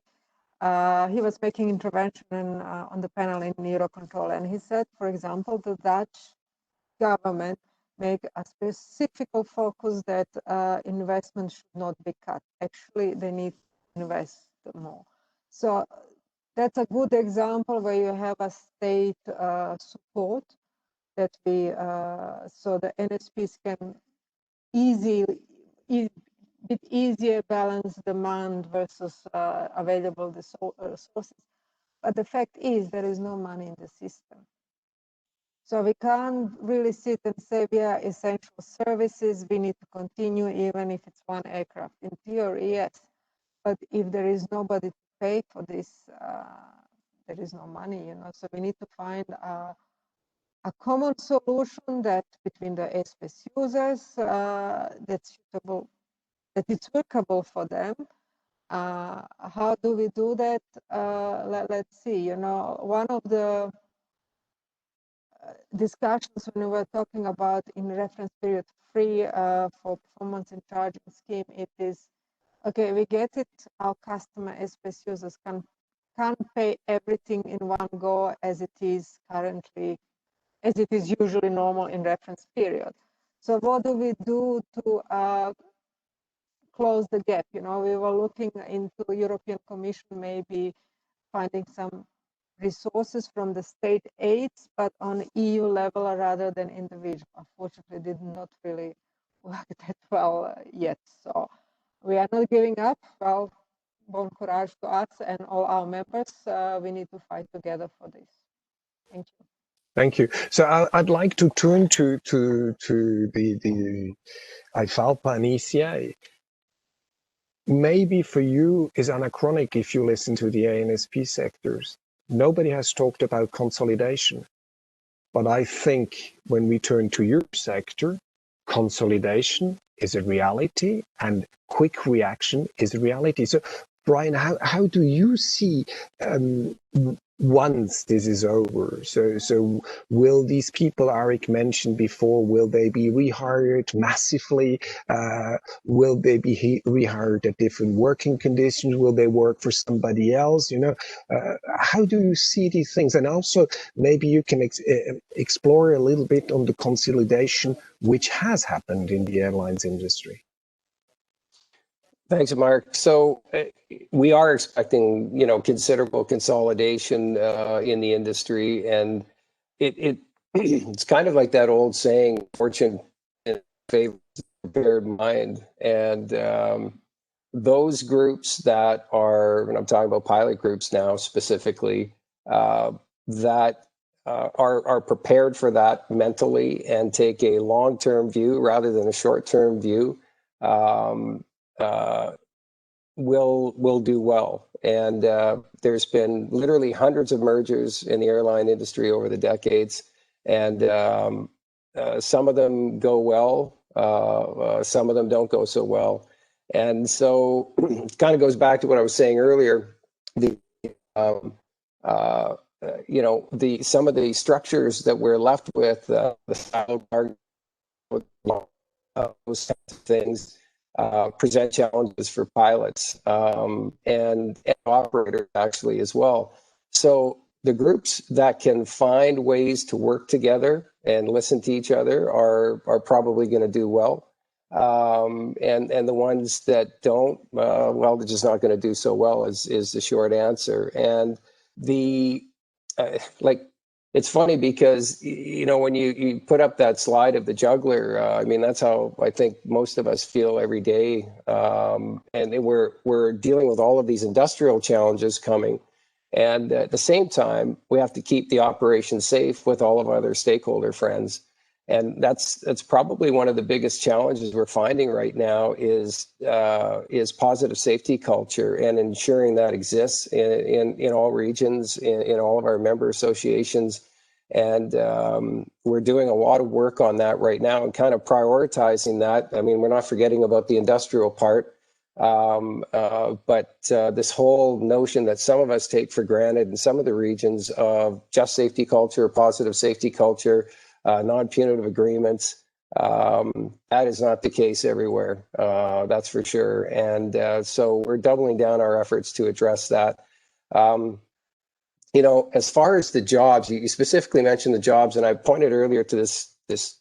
he was making intervention on the panel in Eurocontrol. And he said, for example, the Dutch government make a specific focus that investment should not be cut. Actually, they need to invest more. So that's a good example where you have a state support that we, so the NSPs can bit easier balance demand versus available resources. But the fact is there is no money in the system. So we can't really sit and say we are essential services, we need to continue even if it's one aircraft. In theory, yes, but if there is nobody to pay for this, there is no money, you know. So we need to find a common solution that between the airspace users that's suitable, that is workable for them. How do we do that? Let's see, you know, one of the discussions when we were talking about in reference period 3 for performance and charging scheme, it is, okay, we get it, our customer space users can't pay everything in one go as it is currently, as it is usually normal in reference period. So what do we do to close the gap? You know, we were looking into European Commission, maybe finding some resources from the state aids, but on EU level rather than individual. Unfortunately, did not really work that well yet. So we are not giving up. Well, bon courage to us and all our members. We need to fight together for this. Thank you. Thank you. So I'd like to turn to the IFALPA and ECA. Maybe for you is anachronic if you listen to the ANSP sectors. Nobody has talked about consolidation. But I think when we turn to your sector, consolidation is a reality and quick reaction is a reality. So, Brian, how do you see once this is over? So will these people Arik mentioned before, will they be rehired massively? Will they be rehired at different working conditions? Will they work for somebody else? You know, how do you see these things? And also, maybe you can explore a little bit on the consolidation which has happened in the airlines industry. Thanks, Mark. So we are expecting, you know, considerable consolidation in the industry, and it's kind of like that old saying, "Fortune favors the prepared mind." And those groups that are, and I'm talking about pilot groups now specifically, that are prepared for that mentally and take a long-term view rather than a short-term view. Will do well. And there's been literally hundreds of mergers in the airline industry over the decades, and some of them go well, some of them don't go so well. And so it kind of goes back to what I was saying earlier. You know, some of the structures that we're left with, the silo guard, those kinds of things, present challenges for pilots and operators actually as well. So the groups that can find ways to work together and listen to each other are probably going to do well. And the ones that don't, well, they're just not going to do so well is the short answer. And it's funny because, you know, when you put up that slide of the juggler, I mean, that's how I think most of us feel every day. And we're dealing with all of these industrial challenges coming. And at the same time, we have to keep the operation safe with all of our other stakeholder friends. And that's probably one of the biggest challenges we're finding right now is positive safety culture and ensuring that exists in all regions, in all of our member associations. And we're doing a lot of work on that right now and kind of prioritizing that. I mean, we're not forgetting about the industrial part, but this whole notion that some of us take for granted in some of the regions of just safety culture, positive safety culture, non-punitive agreements, that is not the case everywhere, that's for sure. And so we're doubling down our efforts to address that. You know, as far as the jobs, you specifically mentioned the jobs, and I pointed earlier to this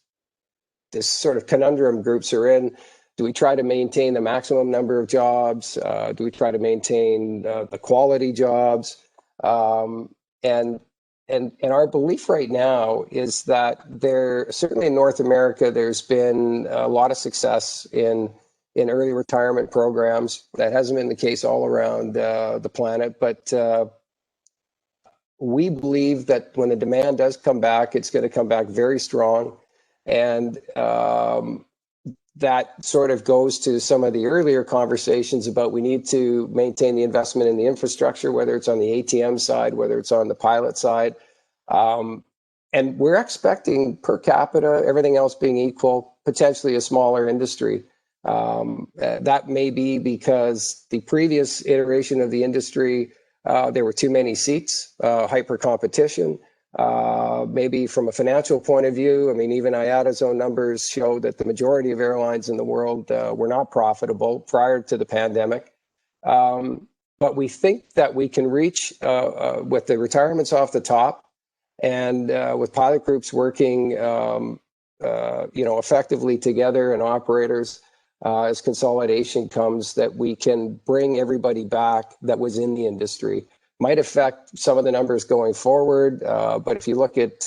sort of conundrum groups are in. Do we try to maintain the maximum number of jobs? Do we try to maintain the quality jobs? And our belief right now is that certainly in North America, there's been a lot of success in early retirement programs. That hasn't been the case all around the planet, but we believe that when the demand does come back, it's going to come back very strong. And that sort of goes to some of the earlier conversations about we need to maintain the investment in the infrastructure, whether it's on the ATM side, whether it's on the pilot side. And we're expecting per capita, everything else being equal, potentially a smaller industry. That may be because the previous iteration of the industry, there were too many seats, hyper competition. Maybe from a financial point of view, I mean, even IATA's own numbers show that the majority of airlines in the world were not profitable prior to the pandemic. But we think that we can reach, with the retirements off the top, and with pilot groups working, effectively together, and operators, as consolidation comes, that we can bring everybody back that was in the industry. Might affect some of the numbers going forward, but if you look at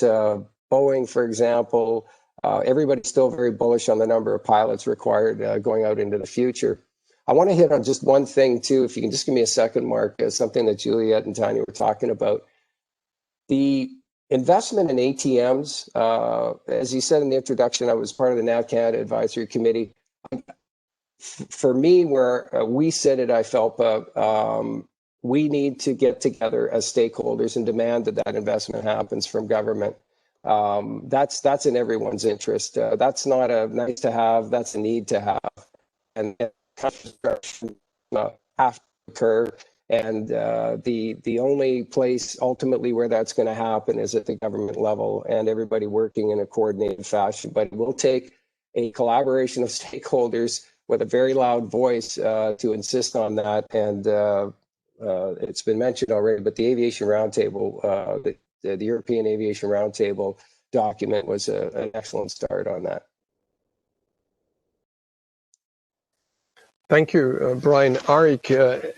Boeing, for example, everybody's still very bullish on the number of pilots required going out into the future. I want to hit on just one thing too, if you can just give me a second, Mark, something that Juliet and Tanya were talking about. The investment in ATMs, as you said in the introduction, I was part of the NAV Canada Advisory Committee. For me, where we sit at IFELPA, we need to get together as stakeholders and demand that that investment happens from government. That's in everyone's interest. That's not a nice to have, that's a need to have. And construction have to occur. And the only place ultimately where that's going to happen is at the government level, and everybody working in a coordinated fashion. But it will take a collaboration of stakeholders with a very loud voice to insist on that. And it's been mentioned already, but the Aviation Roundtable, the European Aviation Roundtable document was an excellent start on that. Thank you, Brian. Arik,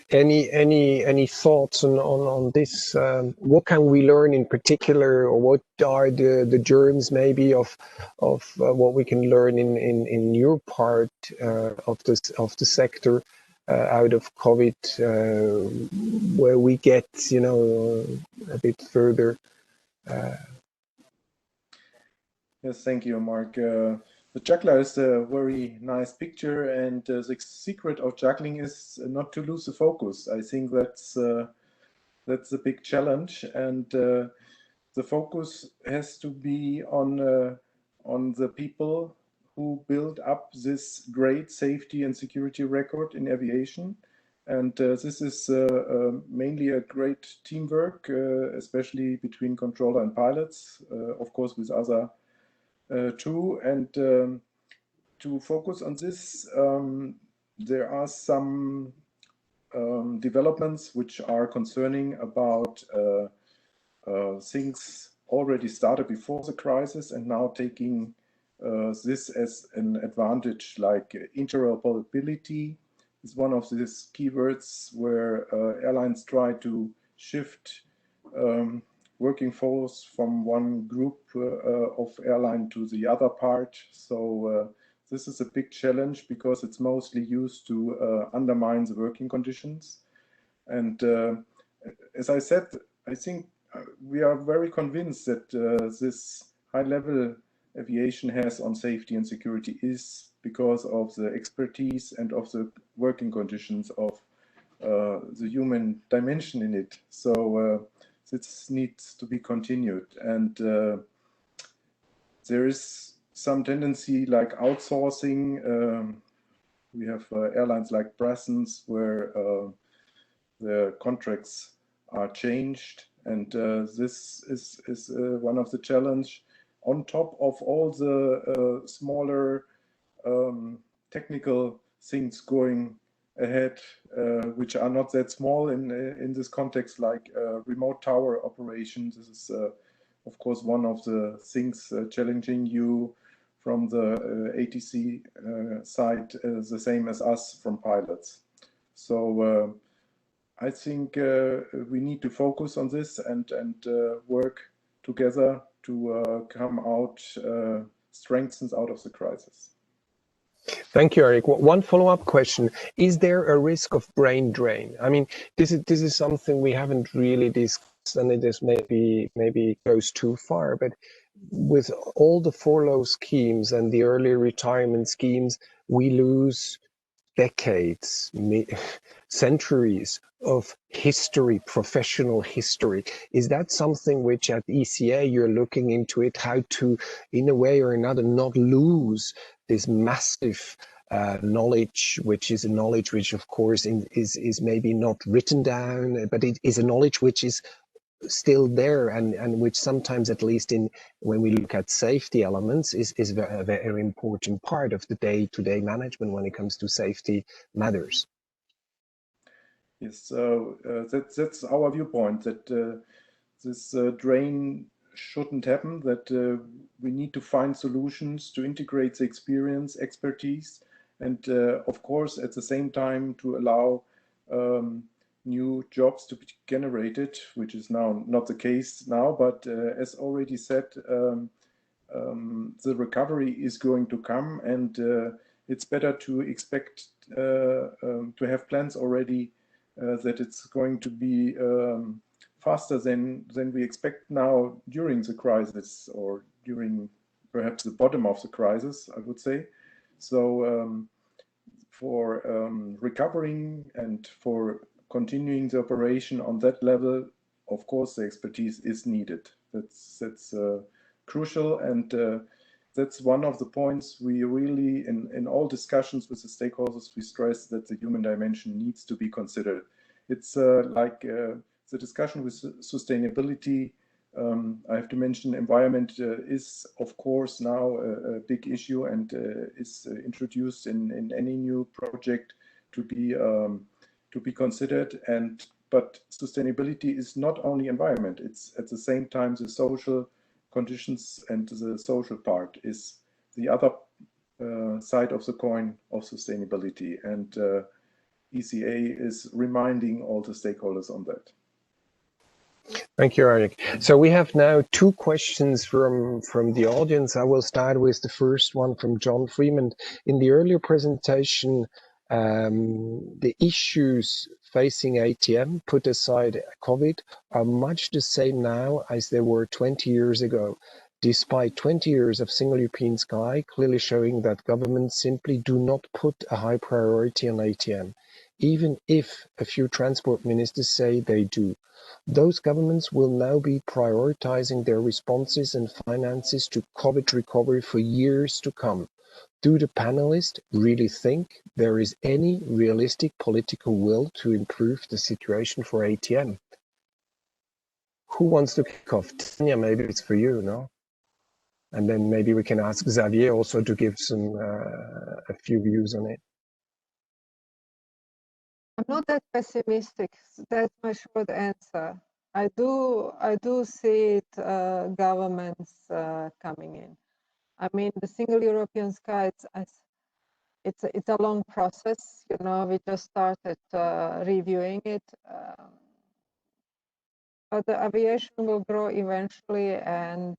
any thoughts on this? What can we learn in particular, or what are the germs maybe of what we can learn in your part of the sector out of COVID, where we get a bit further? Yes, thank you, Mark. The juggler is a very nice picture, and the secret of juggling is not to lose the focus. I think that's a big challenge, and the focus has to be on the people who build up this great safety and security record in aviation. And this is mainly a great teamwork, especially between controller and pilots, of course with other too. And to focus on this, there are some developments which are concerning about things already started before the crisis and now taking this as an advantage, like interoperability is one of these keywords where airlines try to shift working force from one group of airline to the other part. So this is a big challenge because it's mostly used to undermine the working conditions. And as I said, I think we are very convinced that this high-level aviation has on safety and security is because of the expertise and of the working conditions of the human dimension in it. So this needs to be continued. And there is some tendency like outsourcing. We have airlines like Brussels where the contracts are changed, and this is one of the challenge. On top of all the smaller technical things going ahead, which are not that small in this context, like remote tower operations. This is, of course, one of the things challenging you from the ATC side, the same as us from pilots. So I think we need to focus on this and work together to come out strengthened out of the crisis. Thank you, Arik. One follow-up question: is there a risk of brain drain? I mean, this is something we haven't really discussed, and it is maybe goes too far. But with all the furlough schemes and the early retirement schemes, we lose decades, centuries of history, professional history. Is that something which at ECA you're looking into it, how to, in a way or another, not lose this massive knowledge, which is a knowledge which, of course, is maybe not written down, but it is a knowledge which is still there, and which sometimes, at least when we look at safety elements, is a very important part of the day-to-day management when it comes to safety matters. Yes, so that's our viewpoint, that this drain shouldn't happen, that we need to find solutions to integrate the experience, expertise, and of course, at the same time, to allow new jobs to be generated, which is now not the case now, but as already said, the recovery is going to come, and it's better to expect to have plans already that it's going to be faster than we expect now during the crisis, or during perhaps the bottom of the crisis, I would say. So for recovering and for continuing the operation on that level, of course, the expertise is needed. That's crucial, and that's one of the points we really, in all discussions with the stakeholders, we stress that the human dimension needs to be considered. It's like the discussion with sustainability. I have to mention environment is, of course, now a big issue, and is introduced in any new project to be considered. But sustainability is not only environment; it's at the same time the social conditions, and the social part is the other side of the coin of sustainability. And ECA is reminding all the stakeholders on that. Thank you, Eric. So we have now two questions from the audience. I will start with the first one from John Freeman. In the earlier presentation, the issues facing ATM, put aside COVID, are much the same now as they were 20 years ago, despite 20 years of single European sky, clearly showing that governments simply do not put a high priority on ATM, even if a few transport ministers say they do. Those governments will now be prioritizing their responses and finances to COVID recovery for years to come. Do the panelists really think there is any realistic political will to improve the situation for ATM? Who wants to kick off? Tanya, maybe it's for you, no? And then maybe we can ask Xavier also to give some a few views on it. I'm not that pessimistic. That's my short answer. I do see it, governments coming in. I mean, the single European sky, it's a long process. You know, we just started reviewing it, but the aviation will grow eventually, and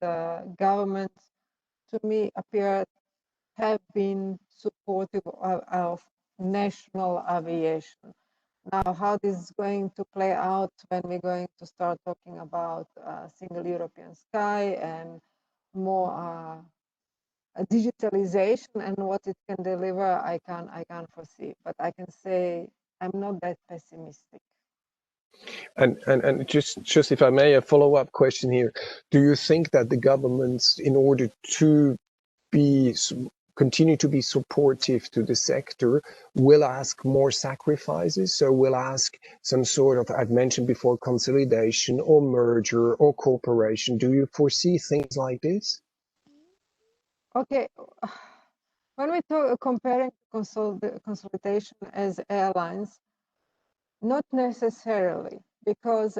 governments, to me, have been supportive of national aviation. Now, how this is going to play out when we're going to start talking about single European sky and more digitalization and what it can deliver, I can't foresee. But I can say I'm not that pessimistic. And just if I may, a follow-up question here. Do you think that the governments, in order to continue to be supportive to the sector, will ask more sacrifices? So will ask some sort of, I've mentioned before, consolidation or merger or cooperation. Do you foresee things like this? Okay, when we talk comparing consolidation as airlines, not necessarily, because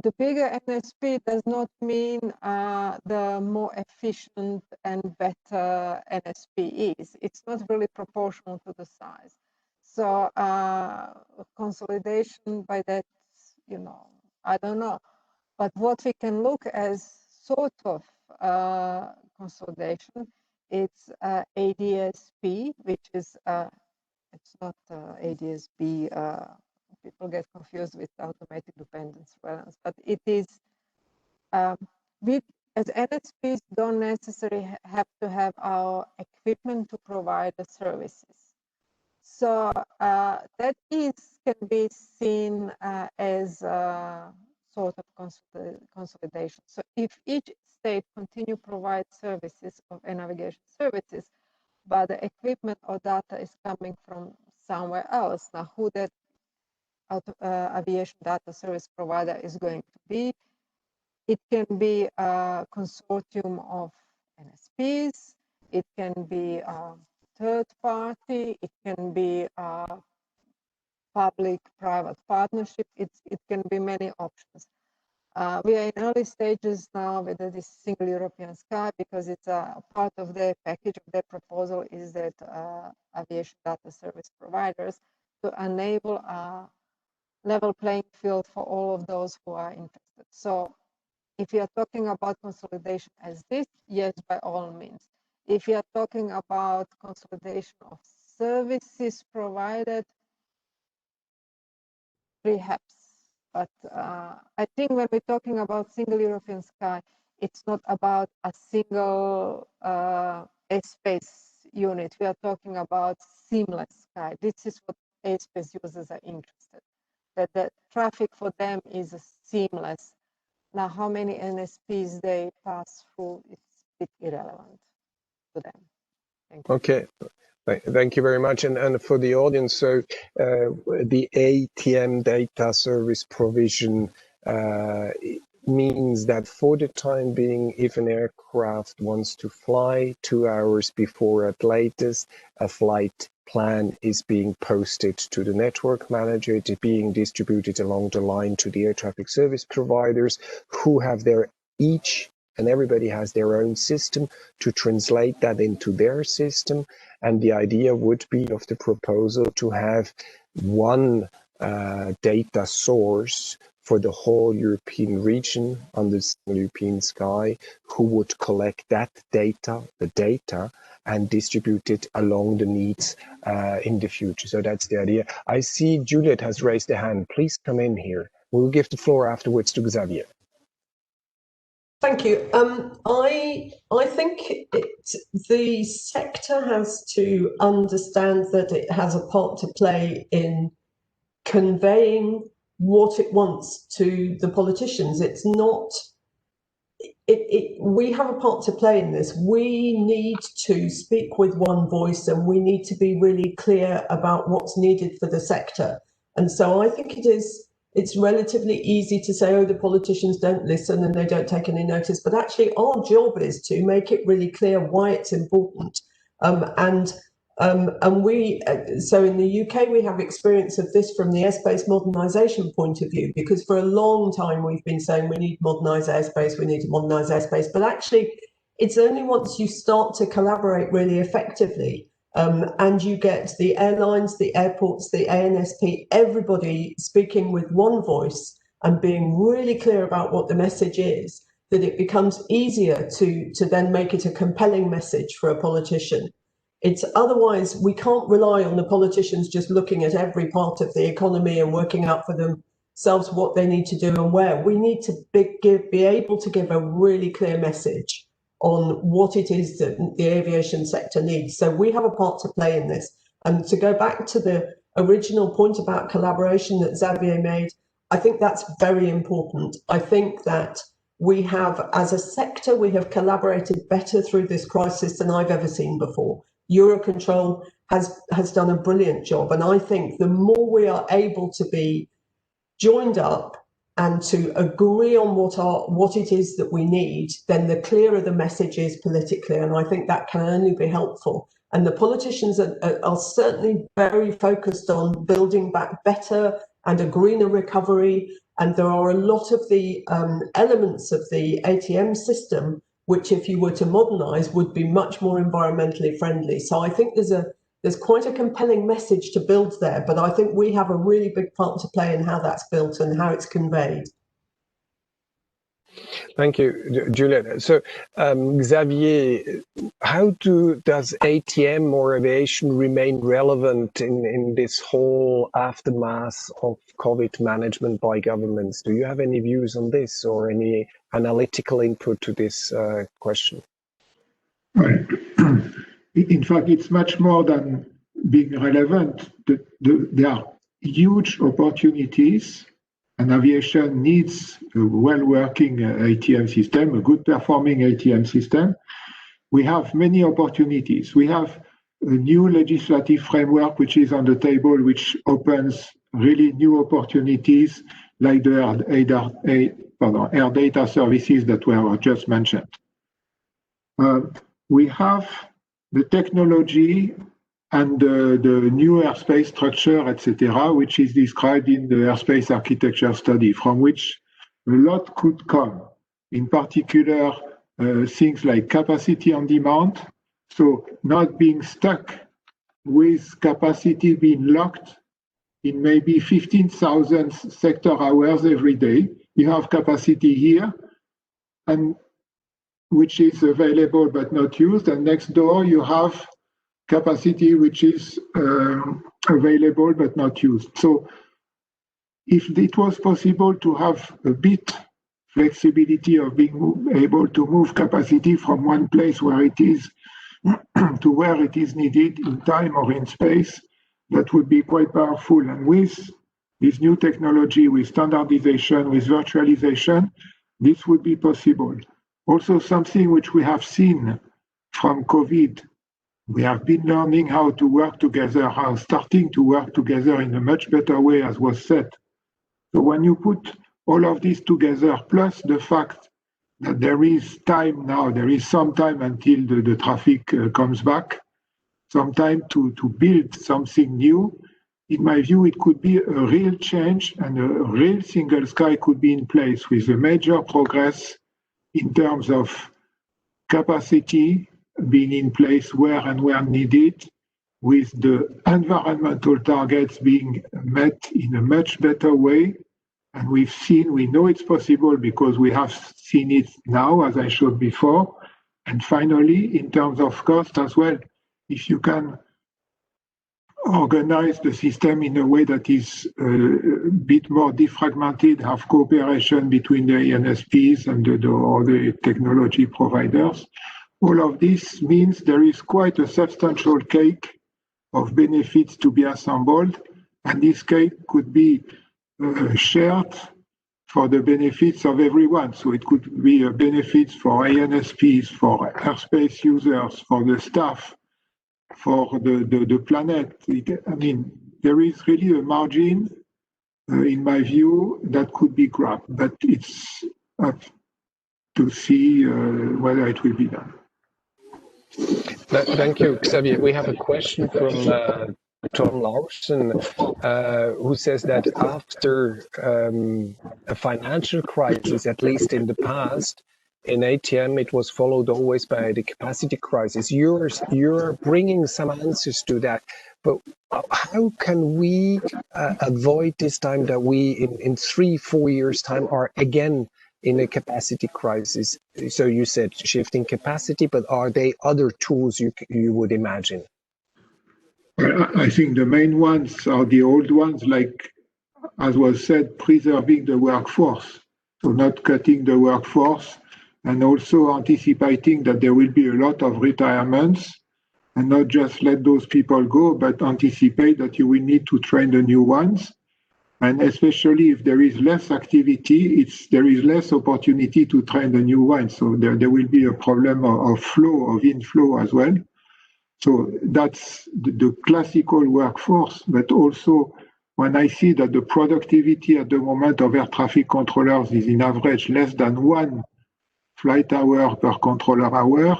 the bigger NSP does not mean the more efficient and better NSP is. It's not really proportional to the size. So consolidation by that, you know, I don't know. But what we can look as sort of consolidation, it's ADSP, which is, it's not ADSB, people get confused with automatic dependent surveillance, but it is, we as NSPs don't necessarily have to have our equipment to provide the services. So that can be seen as a sort of consolidation. So if each state continue to provide services of navigation services, but the equipment or data is coming from somewhere else, now who that aviation data service provider is going to be. It can be a consortium of NSPs, it can be a third party, it can be a public-private partnership, it can be many options. We are in early stages now with this single European sky because it's a part of the package of the proposal is that aviation data service providers to enable a level playing field for all of those who are interested. So if you are talking about consolidation as this, yes, by all means. If you are talking about consolidation of services provided, perhaps. But I think when we're talking about single European sky, it's not about a single airspace unit. We are talking about seamless sky. This is what airspace users are interested, that the traffic for them is seamless. Now, how many NSPs they pass through, it's a bit irrelevant to them. Thank you. Okay. Thank you very much. And for the audience, so the ATM data service provision means that for the time being, if an aircraft wants to fly 2 hours before at latest, a flight plan is being posted to the network manager, it is being distributed along the line to the air traffic service providers who have their each and everybody has their own system to translate that into their system. And the idea would be of the proposal to have one data source for the whole European region on the European sky, who would collect that data, and distribute it along the needs in the future. So that's the idea. I see Juliet has raised a hand. Please come in here. We'll give the floor afterwards to Xavier. Thank you. I think the sector has to understand that it has a part to play in conveying what it wants to the politicians. It's not. We have a part to play in this. We need to speak with one voice, and we need to be really clear about what's needed for the sector. And so I think it's relatively easy to say, oh, the politicians don't listen and they don't take any notice. But actually, our job is to make it really clear why it's important. So in the UK, we have experience of this from the airspace modernisation point of view, because for a long time we've been saying we need to modernise airspace, but actually it's only once you start to collaborate really effectively and you get the airlines, the airports, the ANSP, everybody speaking with one voice and being really clear about what the message is, that it becomes easier to then make it a compelling message for a politician. It's otherwise we can't rely on the politicians just looking at every part of the economy and working out for themselves what they need to do and where. We need to be able to give a really clear message on what it is that the aviation sector needs. So we have a part to play in this. And to go back to the original point about collaboration that Xavier made, I think that's very important. I think that we have, as a sector, we have collaborated better through this crisis than I've ever seen before. Eurocontrol has done a brilliant job. And I think the more we are able to be joined up and to agree on what it is that we need, then the clearer the message is politically. And I think that can only be helpful. And the politicians are certainly very focused on building back better and a greener recovery. And there are a lot of the elements of the ATM system which, if you were to modernise, would be much more environmentally friendly. So I think there's quite a compelling message to build there, but I think we have a really big part to play in how that's built and how it's conveyed. Thank you, Juliet. So, Xavier, how does ATM or aviation remain relevant in this whole aftermath of COVID management by governments? Do you have any views on this or any analytical input to this question? Right. In fact, it's much more than being relevant. There are huge opportunities, and aviation needs a well-working ATM system, a good-performing ATM system. We have many opportunities. We have a new legislative framework which is on the table, which opens really new opportunities like the air data services that were just mentioned. We have the technology and the new airspace structure, etc., which is described in the airspace architecture study, from which a lot could come. In particular, things like capacity on demand, so not being stuck with capacity being locked in maybe 15,000 sector hours every day. You have capacity here, and which is available but not used, and next door you have capacity which is available but not used. So if it was possible to have a bit flexibility of being able to move capacity from one place where it is to where it is needed in time or in space, that would be quite powerful. And with this new technology, with standardization, with virtualization, this would be possible. Also, something which we have seen from COVID, we have been learning how to work together, starting to work together in a much better way, as was said. So when you put all of this together, plus the fact that there is time now, there is some time until the traffic comes back, some time to build something new, in my view, it could be a real change, and a real single sky could be in place with a major progress in terms of capacity being in place where and where needed, with the environmental targets being met in a much better way. And we know it's possible because we have seen it now, as I showed before. And finally, in terms of cost as well, if you can organize the system in a way that is a bit more defragmented, have cooperation between the ANSPs and the technology providers, all of this means there is quite a substantial cake of benefits to be assembled, and this cake could be shared for the benefits of everyone. So it could be a benefits for ANSPs, for airspace users, for the staff, for the planet. I mean, there is really a margin, in my view, that could be grabbed, but it's up to see whether it will be done. Thank you, Xavier. We have a question from Tom Larson, who says that after a financial crisis, at least in the past, in ATM, it was followed always by the capacity crisis. You're bringing some answers to that, but how can we avoid this time that we, in 3-4 years' time, are again in a capacity crisis? So you said shifting capacity, but are there other tools you would imagine? I think the main ones are the old ones, like, as was said, preserving the workforce. So not cutting the workforce, and also anticipating that there will be a lot of retirements, and not just let those people go, but anticipate that you will need to train the new ones. And especially if there is less activity, there is less opportunity to train the new ones. So there will be a problem of flow, of inflow as well. So that's the classical workforce, but also when I see that the productivity at the moment of air traffic controllers is in average less than 1 flight hour per controller hour,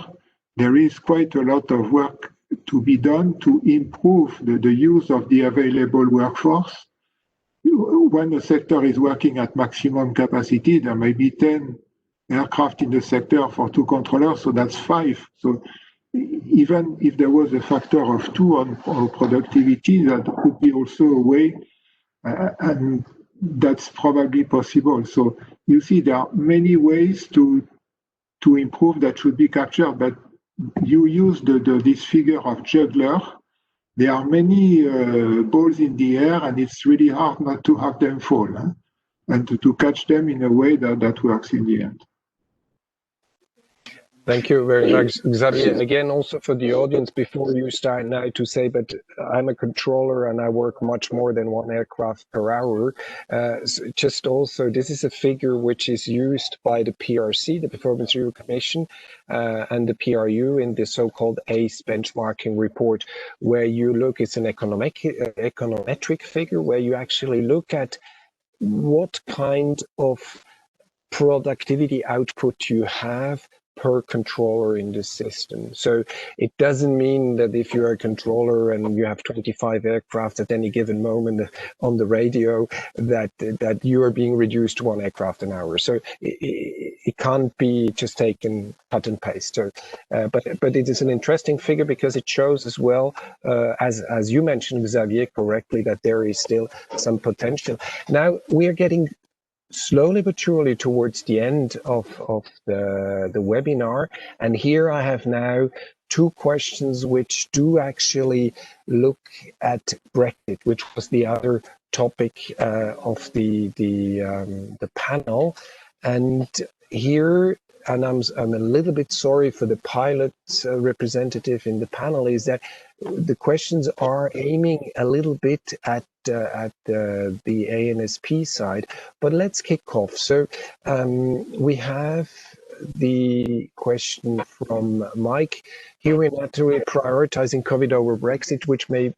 there is quite a lot of work to be done to improve the use of the available workforce. When the sector is working at maximum capacity, there may be 10 aircraft in the sector for 2 controllers, so that's 5. So even if there was a factor of 2 on productivity, that could be also a way, and that's probably possible. So you see, there are many ways to improve that should be captured, but you use this figure of juggler. There are many balls in the air, and it's really hard not to have them fall, and to catch them in a way that works in the end. Thank you very much, Xavier. Again, also for the audience, before you start now to say, but I'm a controller and I work much more than one aircraft per hour. So just also, this is a figure which is used by the PRC, the Performance Review Commission, and the PRU in the so-called ACE benchmarking report, where you look, it's an econometric figure, where you actually look at what kind of productivity output you have per controller in the system. So it doesn't mean that if you're a controller and you have 25 aircraft at any given moment on the radio that you are being reduced to 1 aircraft an hour. So it can't be just taken cut and paste. So, but it is an interesting figure because it shows as well, as you mentioned, Xavier, correctly, that there is still some potential. Now we are getting slowly but surely towards the end of the webinar. And here I have now 2 questions which do actually look at Brexit, which was the other topic of the panel. And here, and I'm a little bit sorry for the pilot representative in the panel, is that the questions are aiming a little bit at the ANSP side, but let's kick off. So we have the question from Mike. Here we're naturally prioritizing COVID over Brexit, which maybe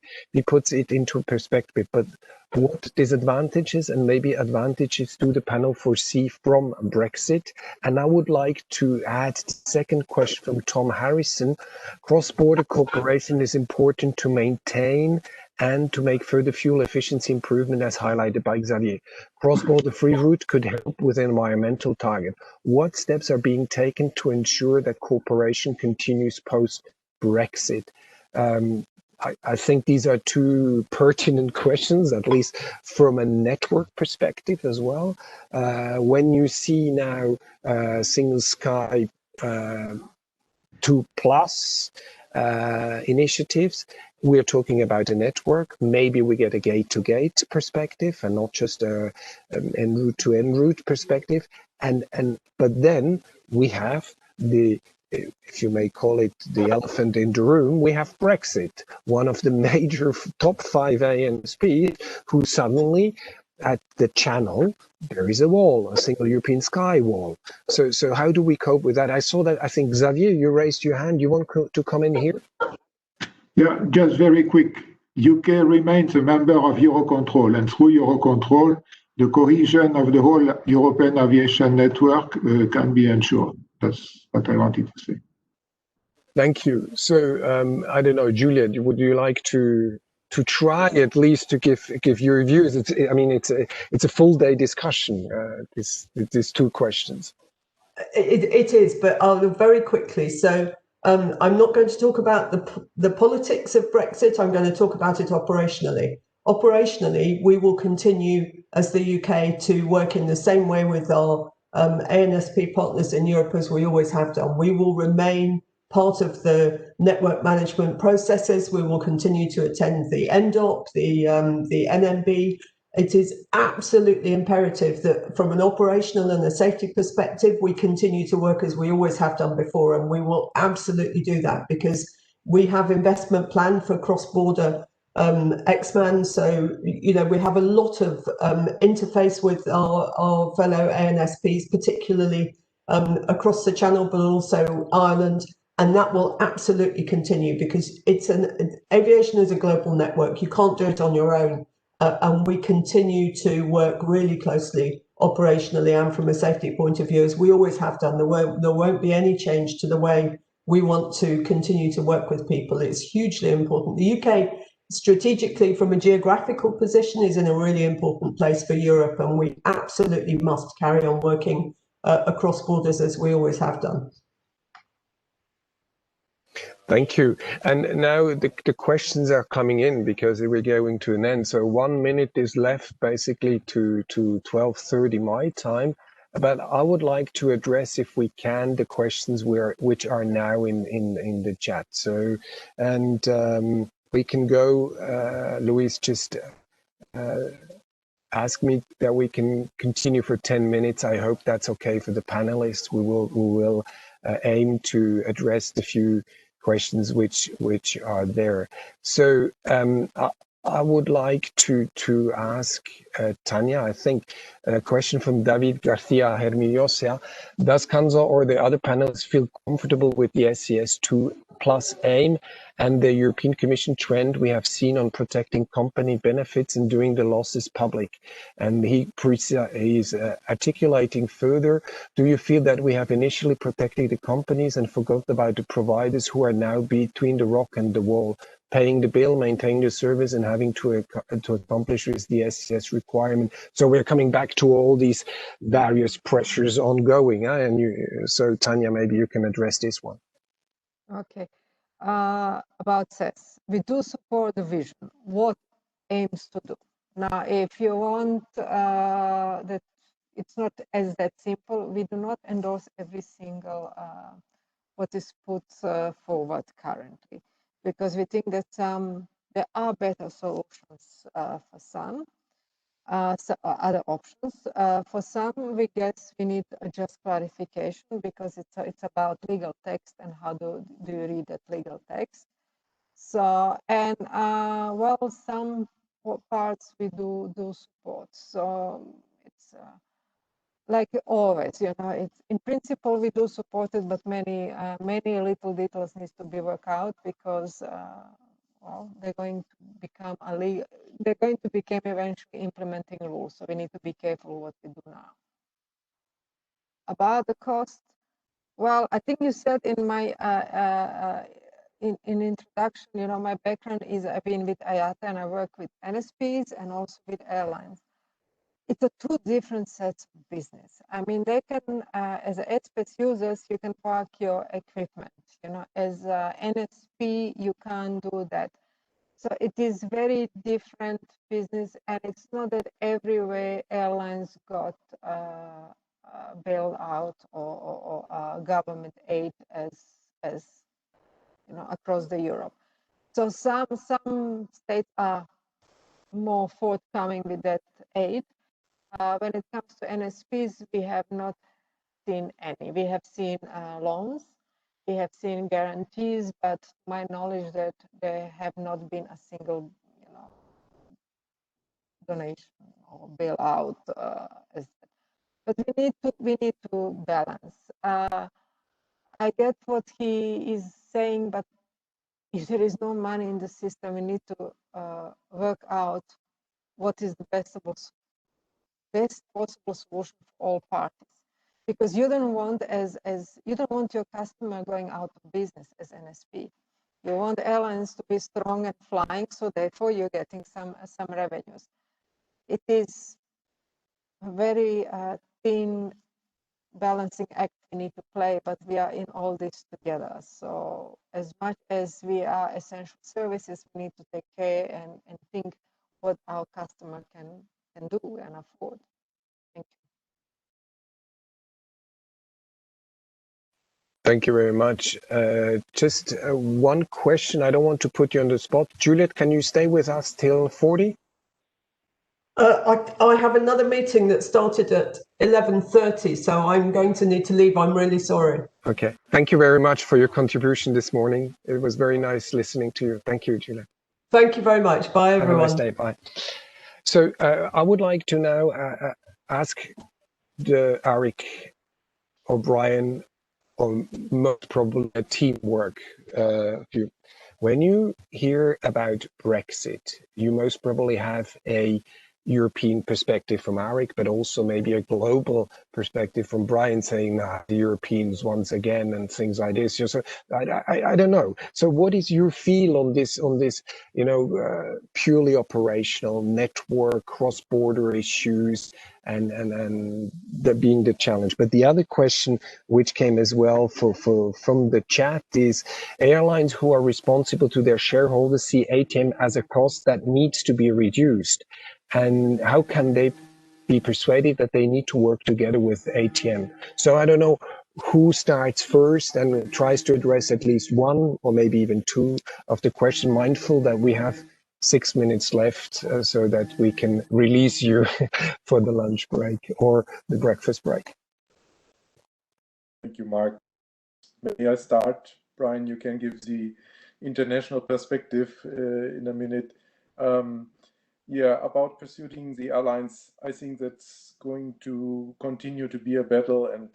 puts it into perspective, but what disadvantages and maybe advantages do the panel foresee from Brexit? And I would like to add the second question from Tom Harrison. Cross-border cooperation is important to maintain and to make further fuel efficiency improvement, as highlighted by Xavier. Cross-border free route could help with an environmental target. What steps are being taken to ensure that cooperation continues post-Brexit? I think these are 2 pertinent questions, at least from a network perspective as well. When you see now Single Sky 2+ initiatives, we're talking about a network. Maybe we get a gate-to-gate perspective and not just a en route to en route perspective. But then we have the, if you may call it, the elephant in the room. We have Brexit, one of the major top 5 ANSP, who suddenly at the channel there is a wall, a single European sky wall. So how do we cope with that? I saw that. I think Xavier, you raised your hand. You want to come in here? Yeah, just very quick. UK remains a member of Eurocontrol, and through Eurocontrol, the cohesion of the whole European aviation network can be ensured. That's what I wanted to say. Thank you. So I don't know, Juliet, would you like to try at least to give your views? It's a full day discussion. These 2 questions. It is, but I'll very quickly. So I'm not going to talk about the politics of Brexit. I'm going to talk about it operationally. Operationally, we will continue as the UK to work in the same way with our ANSP partners in Europe as we always have done. We will remain part of the network management processes. We will continue to attend the NDOC, the NMB. It is absolutely imperative that from an operational and a safety perspective, we continue to work as we always have done before, and we will absolutely do that because we have investment plan for cross-border X-Man. So, you know, we have a lot of interface with our fellow ANSPs, particularly across the channel, but also Ireland. And that will absolutely continue because aviation is a global network. You can't do it on your own. And we continue to work really closely operationally and from a safety point of view, as we always have done. There won't be any change to the way we want to continue to work with people. It's hugely important. The UK, strategically, from a geographical position, is in a really important place for Europe, and we absolutely must carry on working across borders as we always have done. Thank you. And now the questions are coming in because we're going to an end. So 1 minute is left basically to 12:30 my time. But I would like to address, if we can, the questions which are now in the chat. So, and we can go, Luis, just ask me that we can continue for 10 minutes. I hope that's okay for the panelists. We will aim to address the few questions which are there. So I would like to ask Tanya, I think, a question from David Garcia Hermillosa. Does Kanza or the other panelists feel comfortable with the SES2 plus aim and the European Commission trend we have seen on protecting company benefits and doing the losses public? And he's articulating further, do you feel that we have initially protected the companies and forgot about the providers who are now between the rock and the wall, paying the bill, maintaining the service, and having to accomplish with the SES requirement? So we're coming back to all these various pressures ongoing. So Tanya, maybe you can address this one. Okay. About SES, we do support the vision, what aims to do. Now, if you want that it's not as that simple, we do not endorse every single what is put forward currently, because we think that there are better solutions for some, other options. For some, we guess we need just clarification, because it's about legal text and how do you read that legal text. So, and well, some parts we do support. So it's like always, you know, it's in principle we do support it, but many little details needs to be worked out, because well, they're going to become they're going to become eventually implementing rules. So we need to be careful what we do now. About the cost, well, I think you said in my in introduction, you know, my background is I've been with IATA and I work with NSPs and also with airlines. It's a two different sets of business. I mean, they can, as airspace users, you can park your equipment, you know, as NSP, you can't do that. So it is very different business, and it's not that everywhere airlines got bailed out or government aid as you know, across the Europe. So some states are more forthcoming with that aid. When it comes to NSPs, we have not seen any. We have seen loans, we have seen guarantees, but to my knowledge that there have not been a single, you know, donation or bailout. But we need to balance. I get what he is saying, but if there is no money in the system, we need to work out what is the best possible solution for all parties, because you don't want you don't want your customer going out of business as NSP. You want airlines to be strong and flying, so therefore you're getting some revenues. It is a very thin balancing act we need to play, but we are in all this together. So as much as we are essential services, we need to take care and think what our customer can do and afford. Thank you. Thank you very much. Just one question. I don't want to put you on the spot. Juliet, can you stay with us till 40? I have another meeting that started at 11:30, so I'm going to need to leave. I'm really sorry. Okay. Thank you very much for your contribution this morning. It was very nice listening to you. Thank you, Juliet. Thank you very much. Bye, everyone. Have a nice day. Bye. So I would like to now ask Eric O'Brien, or most probably a teamwork view. When you hear about Brexit, you most probably have a European perspective from Eric, but also maybe a global perspective from Brian, saying, nah, the Europeans once again and things like this. So I don't know. So what is your feel on this you know, purely operational network, cross-border issues, and that being the challenge? But the other question which came as well from the chat is, airlines who are responsible to their shareholders see ATM as a cost that needs to be reduced. And how can they be persuaded that they need to work together with ATM? So I don't know who starts first and tries to address at least one or maybe even two of the question, mindful that we have 6 minutes left so that we can release you for the lunch break or the breakfast break. Thank you, Mark. May I start? Brian, you can give the international perspective in a minute. Yeah, about pursuing the airlines, I think that's going to continue to be a battle, and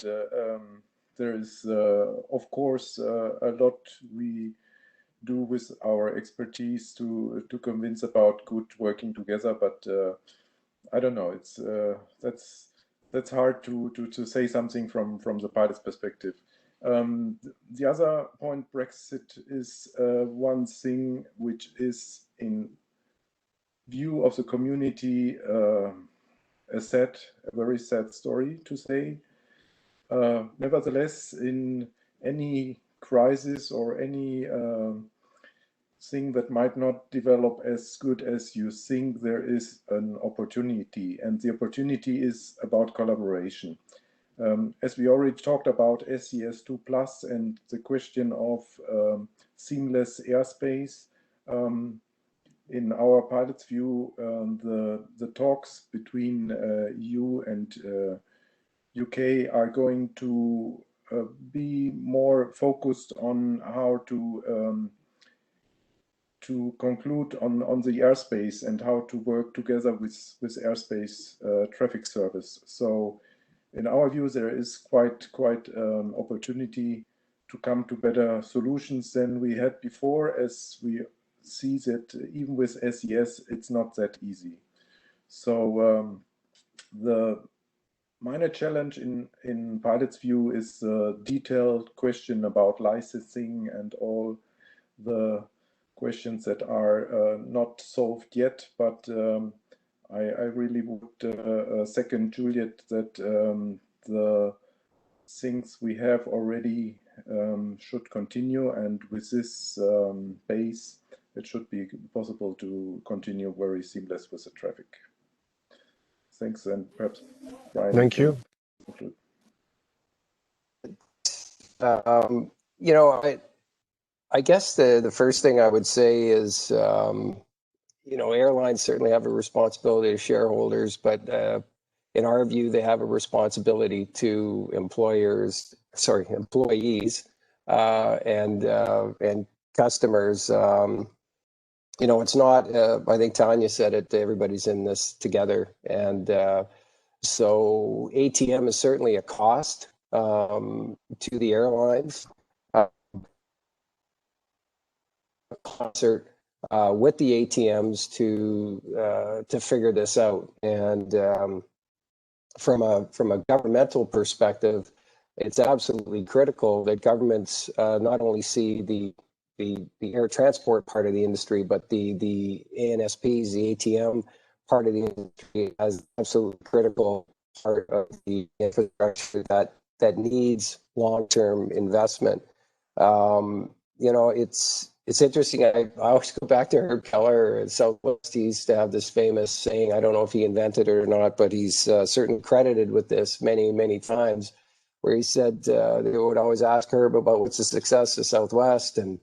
there is, of course, a lot we do with our expertise to convince about good working together. But I don't know. It's that's hard to say something from the pilot's perspective. The other point, Brexit is one thing which is in view of the community a very sad story to say. Nevertheless, in any crisis or any thing that might not develop as good as you think, there is an opportunity, and the opportunity is about collaboration. As we already talked about SES2 Plus and the question of seamless airspace, in our pilot's view, the talks between EU and UK are going to be more focused on how to conclude on the airspace and how to work together with airspace traffic service. So in our view, there is quite opportunity to come to better solutions than we had before, as we see that even with SES, it's not that easy. So the minor challenge in pilot's view is the detailed question about licensing and all the questions that are not solved yet, but I really would second Juliet that the things we have already should continue, and with this base, it should be possible to continue very seamless with the traffic. Thanks, and perhaps Brian. Thank you. You know, I guess the first thing I would say is, you know, airlines certainly have a responsibility to shareholders, but in our view, they have a responsibility to employees, and customers. You know, it's not, I think Tanya said it, everybody's in this together. And so ATM is certainly a cost to the airlines. Concert with the ATMs to figure this out. And from a governmental perspective, it's absolutely critical that governments not only see the air transport part of the industry, but the ANSPs, the ATM part of the industry as absolutely critical part of the infrastructure that needs long-term investment. You know, it's interesting. I always go back to Herb Keller at Southwest. He used to have this famous saying. I don't know if he invented it or not, but he's certainly credited with this many times, where he said they would always ask Herb about what's the success of Southwest, and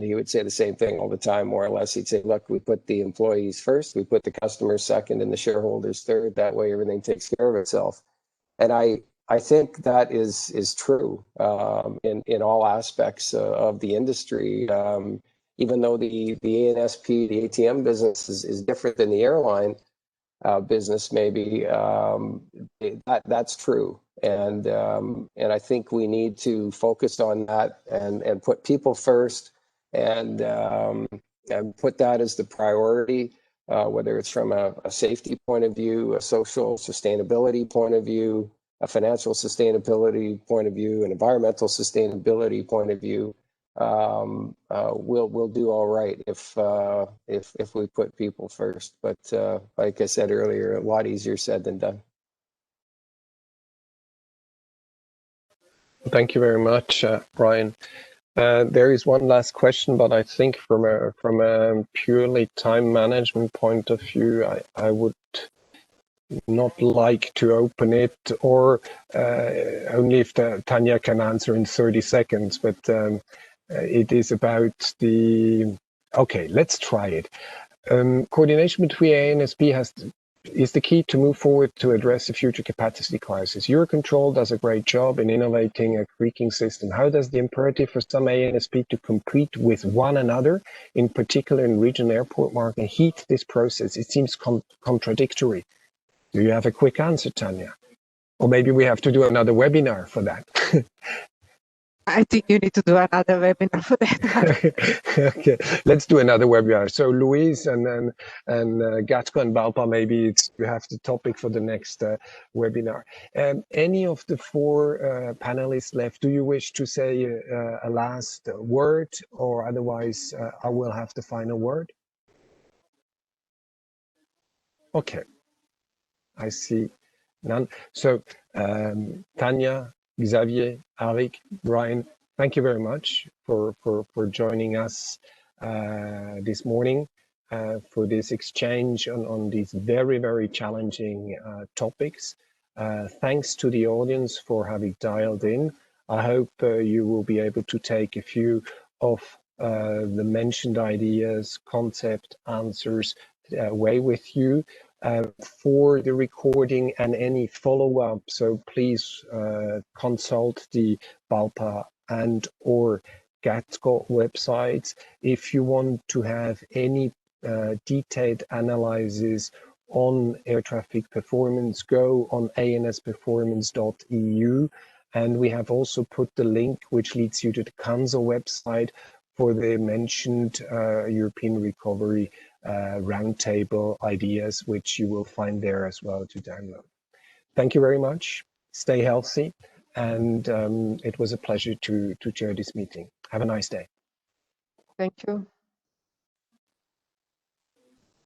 he would say the same thing all the time, more or less. He'd say, look, we put the employees first, we put the customers second, and the shareholders third. That way everything takes care of itself. And I think that is true in all aspects of the industry. Even though the ANSP, the ATM business is different than the airline business, maybe, that's true. And I think we need to focus on that and put people first, and put that as the priority, whether it's from a safety point of view, a social sustainability point of view, a financial sustainability point of view, an environmental sustainability point of view. We'll do all right if we put people first. But like I said earlier, a lot easier said than done. Thank you very much, Brian. There is one last question, but I think from a purely time management point of view, I would not like to open it, or only if Tanya can answer in 30 seconds. But it is about the. Okay, let's try it. Coordination between ANSP has is the key to move forward to address the future capacity crisis. Eurocontrol does a great job in innovating a creaking system. How does the imperative for some ANSP to compete with one another, in particular in regional airport market, heat this process? It seems contradictory. Do you have a quick answer, Tanya? Or maybe we have to do another webinar for that. I think you need to do another webinar for that. Okay, let's do another webinar. So Louise and GATCO and BALPA, maybe you have the topic for the next webinar. Any of the four panelists left, do you wish to say a last word, or otherwise I will have the final word? Okay, I see none. So Tanya, Xavier, Arik, Brian, thank you very much for joining us this morning for this exchange on these very, very challenging topics. Thanks to the audience for having dialed in. I hope you will be able to take a few of the mentioned ideas, concept, answers away with you. For the recording and any follow-up, so please consult the BALPA and or GATCO websites. If you want to have any detailed analysis on air traffic performance, go on ansperformance.eu, and we have also put the link which leads you to the CANSO website for the mentioned European recovery roundtable ideas, which you will find there as well to download. Thank you very much. Stay healthy. And it was a pleasure to chair this meeting. Have a nice day. Thank you.